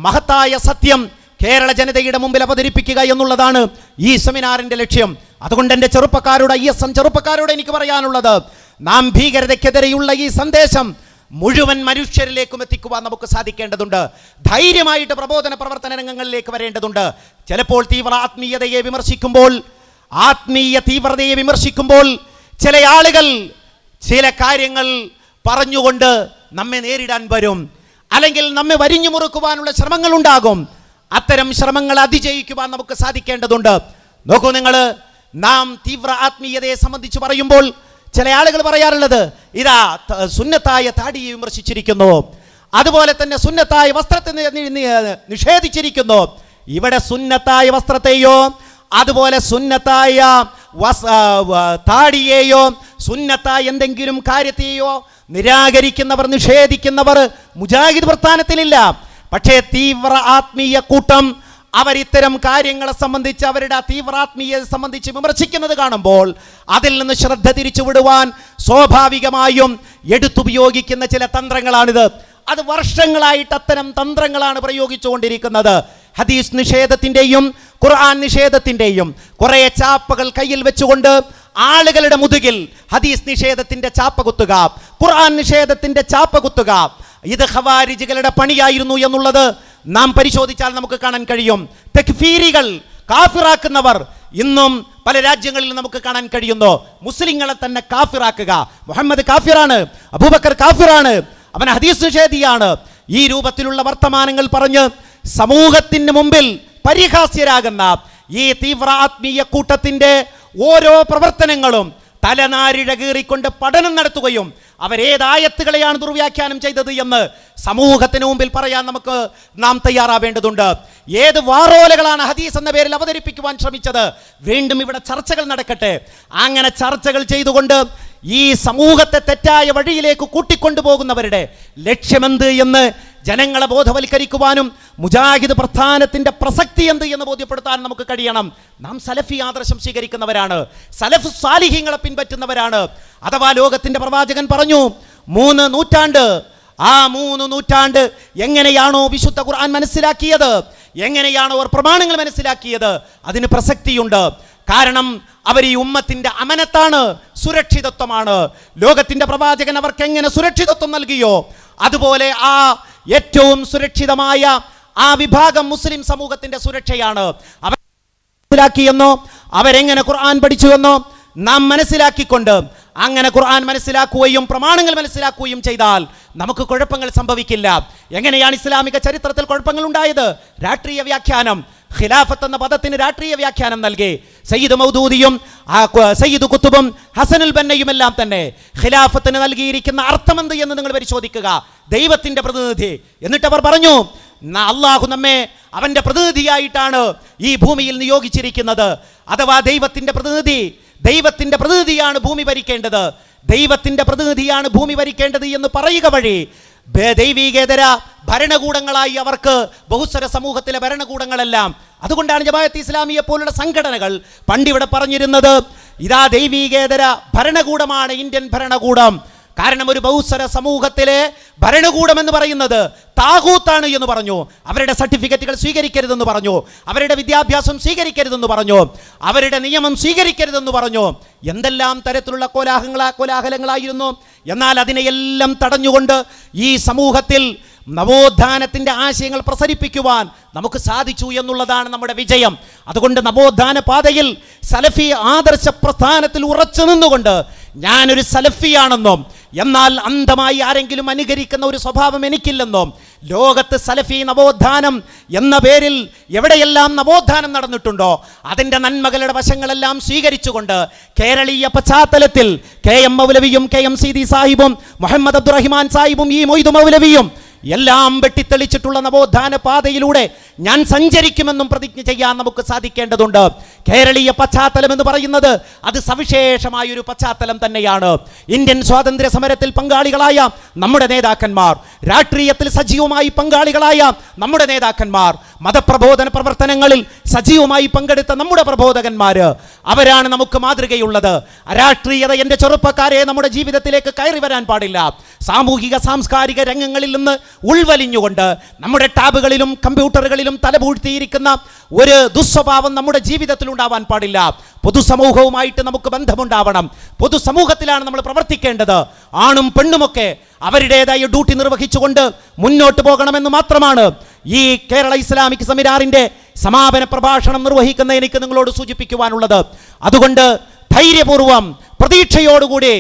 മഹത്തായ സത്യം കേരള ജനതയുടെ മുമ്പിൽ അവതരിപ്പിക്കുക എന്നുള്ളതാണ് ഈ സെമിനാറിന്റെ ലക്ഷ്യം. അതുകൊണ്ട് എൻ്റെ ചെറുപ്പക്കാരോട്, ISM ചെറുപ്പക്കാരോട് എനിക്ക് പറയാനുള്ളത്, നാം ഭീകരതയ്ക്കെതിരെയുള്ള ഈ സന്ദേശം മുഴുവൻ മനുഷ്യരിലേക്കും എത്തിക്കുവാൻ നമുക്ക് സാധിക്കേണ്ടതുണ്ട്. ധൈര്യമായിട്ട് പ്രബോധന പ്രവർത്തന രംഗങ്ങളിലേക്ക് വരേണ്ടതുണ്ട്. ചിലപ്പോൾ ആത്മീയ തീവ്രതയെ വിമർശിക്കുമ്പോൾ ചില ആളുകൾ ചില കാര്യങ്ങൾ പറഞ്ഞുകൊണ്ട് നമ്മെ നേരിടാൻ വരും, അല്ലെങ്കിൽ നമ്മെ വരിഞ്ഞു മുറുക്കുവാനുള്ള ശ്രമങ്ങൾ ഉണ്ടാകും. അത്തരം ശ്രമങ്ങൾ അതിജയിക്കുവാൻ നമുക്ക് സാധിക്കേണ്ടതുണ്ട്. നോക്കൂ നിങ്ങൾ, നാം തീവ്ര ആത്മീയതയെ സംബന്ധിച്ച് പറയുമ്പോൾ ചില ആളുകൾ പറയാറുള്ളത്, ഇതാ സുന്നത്തായ താടിയെ വിമർശിച്ചിരിക്കുന്നു, അതുപോലെ തന്നെ സുന്നത്തായ വസ്ത്രത്തെ നിഷേധിച്ചിരിക്കുന്നു. ഇവിടെ സുന്നത്തായ വസ്ത്രത്തെയോ അതുപോലെ സുന്നത്തായ താടിയെയോ സുന്നത്തായ എന്തെങ്കിലും കാര്യത്തെയോ നിരാകരിക്കുന്നവർ, നിഷേധിക്കുന്നവർ മുജാഹിദ് പ്രസ്ഥാനത്തിലില്ല. പക്ഷേ തീവ്ര ആത്മീയ കൂട്ടം അവരിത്തരം കാര്യങ്ങളെ സംബന്ധിച്ച്, അവരുടെ തീവ്രാത്മീയതയെ സംബന്ധിച്ച് വിമർശിക്കുന്നത് കാണുമ്പോൾ അതിൽ നിന്ന് ശ്രദ്ധ തിരിച്ചുവിടുവാൻ സ്വാഭാവികമായും എടുത്തുപയോഗിക്കുന്ന ചില തന്ത്രങ്ങളാണിത്. അത് വർഷങ്ങളായിട്ട് അത്തരം തന്ത്രങ്ങളാണ് പ്രയോഗിച്ചുകൊണ്ടിരിക്കുന്നത്. ഹദീസ് നിഷേധത്തിൻ്റെയും ഖുർആൻ നിഷേധത്തിൻ്റെയും കുറേ ചാപ്പകൾ കയ്യിൽ വെച്ചുകൊണ്ട് ആളുകളുടെ മുതുകിൽ ഹദീസ് നിഷേധത്തിൻ്റെ ചാപ്പ കുത്തുക, ഖുർആൻ നിഷേധത്തിൻ്റെ ചാപ്പ കുത്തുക, ഇത് ഖവാരിജികളുടെ പണിയായിരുന്നു എന്നുള്ളത് നാം പരിശോധിച്ചാൽ നമുക്ക് കാണാൻ കഴിയും. തക്ഫീരികൾ, കാഫിറാക്കുന്നവർ ഇന്നും പല രാജ്യങ്ങളിൽ നമുക്ക് കാണാൻ കഴിയുന്നു. മുസ്ലിങ്ങളെ തന്നെ കാഫിറാക്കുക, മുഹമ്മദ് കാഫിറാണ്, അബൂബക്കർ കാഫിറാണ്, അവൻ ഹദീസ് നിഷേധിയാണ്, ഈ രൂപത്തിലുള്ള വർത്തമാനങ്ങൾ പറഞ്ഞ് സമൂഹത്തിന് മുമ്പിൽ പരിഹാസ്യരാകുന്ന ഈ തീവ്ര ആത്മീയ കൂട്ടത്തിൻ്റെ ഓരോ പ്രവർത്തനങ്ങളും തലനാരിഴ കീറിക്കൊണ്ട് പഠനം നടത്തുകയും അവരേതായത്തുകളെയാണ് ദുർവ്യാഖ്യാനം ചെയ്തത് എന്ന് സമൂഹത്തിന് മുമ്പിൽ പറയാൻ നാം തയ്യാറാവേണ്ടതുണ്ട്. ഏത് വാറോലകളാണ് ഹദീസ് എന്ന പേരിൽ അവതരിപ്പിക്കുവാൻ ശ്രമിച്ചത്? വീണ്ടും ഇവിടെ ചർച്ചകൾ നടക്കട്ടെ. അങ്ങനെ ചർച്ചകൾ ചെയ്തുകൊണ്ട് ഈ സമൂഹത്തെ തെറ്റായ വഴിയിലേക്ക് കൂട്ടിക്കൊണ്ടുപോകുന്നവരുടെ ലക്ഷ്യമെന്ത് എന്ന് ജനങ്ങളെ ബോധവൽക്കരിക്കുവാനും മുജാഹിദ് പ്രസ്ഥാനത്തിൻ്റെ പ്രസക്തി എന്ത് എന്ന് ബോധ്യപ്പെടുത്താൻ നമുക്ക് കഴിയണം. നാം സലഫി ആദർശം സ്വീകരിക്കുന്നവരാണ്, സലഫ് സാലിഹീങ്ങളെ പിൻപറ്റുന്നവരാണ്. അഥവാ ലോകത്തിൻ്റെ പ്രവാചകൻ പറഞ്ഞു 3 നൂറ്റാണ്ട്, ആ 3 നൂറ്റാണ്ട് എങ്ങനെയാണോ വിശുദ്ധ ഖുർആൻ മനസ്സിലാക്കിയത്, എങ്ങനെയാണോ അവർ പ്രമാണങ്ങൾ മനസ്സിലാക്കിയത്, അതിന് പ്രസക്തിയുണ്ട്. കാരണം അവർ ഈ ഉമ്മത്തിൻ്റെ അമനത്താണ്, സുരക്ഷിതത്വമാണ്. ലോകത്തിൻ്റെ പ്രവാചകൻ അവർക്ക് എങ്ങനെ സുരക്ഷിതത്വം നൽകിയോ അതുപോലെ ആ ഏറ്റവും സുരക്ഷിതമായ ആ വിഭാഗം മുസ്ലിം സമൂഹത്തിൻ്റെ സുരക്ഷയാണ്. അവർ മനസ്സിലാക്കിയെന്നോ അവരെങ്ങനെ ഖുർആൻ പഠിച്ചുവെന്നോ നാം മനസ്സിലാക്കിക്കൊണ്ട് അങ്ങനെ ഖുർആൻ മനസ്സിലാക്കുകയും പ്രമാണങ്ങൾ മനസ്സിലാക്കുകയും ചെയ്താൽ നമുക്ക് കുഴപ്പങ്ങൾ സംഭവിക്കില്ല. എങ്ങനെയാണ് ഇസ്ലാമിക ചരിത്രത്തിൽ കുഴപ്പങ്ങൾ ഉണ്ടായത്? രാഷ്ട്രീയ വ്യാഖ്യാനം. ഖിലാഫത്ത് എന്ന പദത്തിന് രാഷ്ട്രീയ വ്യാഖ്യാനം നൽകി സയ്യിദ് മൗദൂദിയും സയ്യിദ് കുത്തുബും ഹസനുൽ ബന്നയും എല്ലാം തന്നെ ഖിലാഫത്തിന് നൽകിയിരിക്കുന്ന അർത്ഥമെന്ത് എന്ന് നിങ്ങൾ പരിശോധിക്കുക. ദൈവത്തിൻ്റെ പ്രതിനിധി. എന്നിട്ട് അവർ പറഞ്ഞു, അള്ളാഹു നമ്മെ അവൻ്റെ പ്രതിനിധിയായിട്ടാണ് ഈ ഭൂമിയിൽ നിയോഗിച്ചിരിക്കുന്നത്. അഥവാ ദൈവത്തിൻ്റെ പ്രതിനിധിയാണ് ഭൂമി ഭരിക്കേണ്ടത്, ദൈവത്തിൻ്റെ പ്രതിനിധിയാണ് ഭൂമി ഭരിക്കേണ്ടത് എന്ന് പറയുക വഴി ദൈവീകേതര ഭരണകൂടങ്ങളായി അവർക്ക് ബഹുസ്വര സമൂഹത്തിലെ ഭരണകൂടങ്ങളെല്ലാം. അതുകൊണ്ടാണ് ജമാഅത്ത് ഇസ്ലാമിയെ പോലുള്ള സംഘടനകൾ പണ്ടിവിടെ പറഞ്ഞിരുന്നത്, ഇതാ ദൈവീകേതര ഭരണകൂടമാണ് ഇന്ത്യൻ ഭരണകൂടം. കാരണം ഒരു ബഹുസ്വര സമൂഹത്തിലെ ഭരണകൂടം എന്ന് പറയുന്നത് താഗൂത്താണ് എന്ന് പറഞ്ഞു. അവരുടെ സർട്ടിഫിക്കറ്റുകൾ സ്വീകരിക്കരുതെന്ന് പറഞ്ഞു, അവരുടെ വിദ്യാഭ്യാസം സ്വീകരിക്കരുതെന്ന് പറഞ്ഞു, അവരുടെ നിയമം സ്വീകരിക്കരുതെന്ന് പറഞ്ഞു. എന്തെല്ലാം തരത്തിലുള്ള കോലാഹലങ്ങളായിരുന്നു. എന്നാൽ അതിനെയെല്ലാം തടഞ്ഞുകൊണ്ട് ഈ സമൂഹത്തിൽ നവോത്ഥാനത്തിൻ്റെ ആശയങ്ങൾ പ്രസരിപ്പിക്കുവാൻ നമുക്ക് സാധിച്ചു എന്നുള്ളതാണ് നമ്മുടെ വിജയം. അതുകൊണ്ട് നവോത്ഥാന പാതയിൽ സലഫി ആദർശ പ്രസ്ഥാനത്തിൽ ഉറച്ചു നിന്നുകൊണ്ട് ഞാനൊരു സലഫിയാണെന്നും എന്നാൽ അന്ധമായി ആരെങ്കിലും അനുകരിക്കുന്ന ഒരു സ്വഭാവം എനിക്കില്ലെന്നും ലോകത്ത് സലഫി നവോത്ഥാനം എന്ന പേരിൽ എവിടെയെല്ലാം നവോത്ഥാനം നടന്നിട്ടുണ്ടോ അതിൻ്റെ നന്മകളുടെ വശങ്ങളെല്ലാം സ്വീകരിച്ചുകൊണ്ട് കേരളീയ പശ്ചാത്തലത്തിൽ KM മൗലവിയും KM സീതി സാഹിബും മുഹമ്മദ് അബ്ദുറഹിമാൻ സാഹിബും ഈ മൊയ്തു മൗലവിയും എല്ലാം വെട്ടിത്തെളിച്ചിട്ടുള്ള നവോത്ഥാന പാതയിലൂടെ ഞാൻ സഞ്ചരിക്കുമെന്നും പ്രതിജ്ഞ ചെയ്യാൻ നമുക്ക് സാധിക്കേണ്ടതുണ്ട്. കേരളീയ പശ്ചാത്തലം എന്ന് പറയുന്നത് അത് സവിശേഷമായൊരു പശ്ചാത്തലം തന്നെയാണ്. ഇന്ത്യൻ സ്വാതന്ത്ര്യ സമരത്തിൽ പങ്കാളികളായ നമ്മുടെ നേതാക്കന്മാർ, രാഷ്ട്രീയത്തിൽ സജീവമായി പങ്കാളികളായ നമ്മുടെ നേതാക്കന്മാർ, മതപ്രബോധന പ്രവർത്തനങ്ങളിൽ സജീവമായി പങ്കെടുത്ത നമ്മുടെ പ്രബോധകന്മാര്, അവരാണ് നമുക്ക് മാതൃകയുള്ളത്. അരാഷ്ട്രീയത എൻ്റെ ചെറുപ്പക്കാരെ നമ്മുടെ ജീവിതത്തിലേക്ക് കയറി വരാൻ പാടില്ല. സാമൂഹിക സാംസ്കാരിക രംഗങ്ങളിൽ നിന്ന് ഉൾവലിഞ്ഞുകൊണ്ട് നമ്മുടെ ടാബുകളിലും കമ്പ്യൂട്ടറുകളിലും തലപൂഴ്ത്തിയിരിക്കുന്ന ഒരു ദുസ്വഭാവം നമ്മുടെ ജീവിതത്തിൽ ഉണ്ടാവാൻ പാടില്ല. പൊതുസമൂഹവുമായിട്ട് നമുക്ക് ബന്ധമുണ്ടാവണം. പൊതുസമൂഹത്തിലാണ് നമ്മൾ പ്രവർത്തിക്കേണ്ടത്. ആണും പെണ്ണുമൊക്കെ അവരുടേതായ ഡ്യൂട്ടി നിർവഹിച്ചുകൊണ്ട് മുന്നോട്ട് പോകണമെന്ന് മാത്രമാണ് ഈ കേരള ഇസ്ലാമിക് സെമിനാറിന്റെ സമാപന പ്രഭാഷണം നിർവഹിക്കുന്ന എനിക്ക് നിങ്ങളോട് സൂചിപ്പിക്കുവാനുള്ളത്. അതുകൊണ്ട് ധൈര്യപൂർവം പ്രതീക്ഷയോടുകൂടി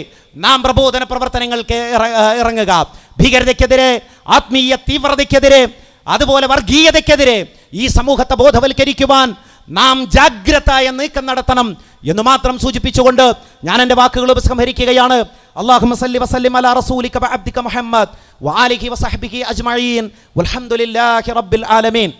നാം പ്രബോധന പ്രവർത്തനങ്ങൾക്ക് ഇറങ്ങുക. ഭീകരതയ്ക്കെതിരെ, ആത്മീയ തീവ്രതയ്ക്കെതിരെ, അതുപോലെ വർഗീയതയ്ക്കെതിരെ ഈ സമൂഹത്തെ ബോധവൽക്കരിക്കുവാൻ നാം ജാഗ്രതായ നീക്കം നടത്തണം എന്ന് മാത്രം സൂചിപ്പിച്ചുകൊണ്ട് ഞാൻ എൻ്റെ വാക്കുകൾ ഉപസംഹരിക്കുകയാണ്. അല്ലാഹുമ്മ സല്ലി വസല്ലിം അലാ റസൂലിക വഅബ്ദിക മുഹമ്മദ് വആലിഹി വസഹ്ബിഹി അജ്മഈൻ വൽഹംദുലില്ലാഹി റബ്ബിൽ ആലമീൻ.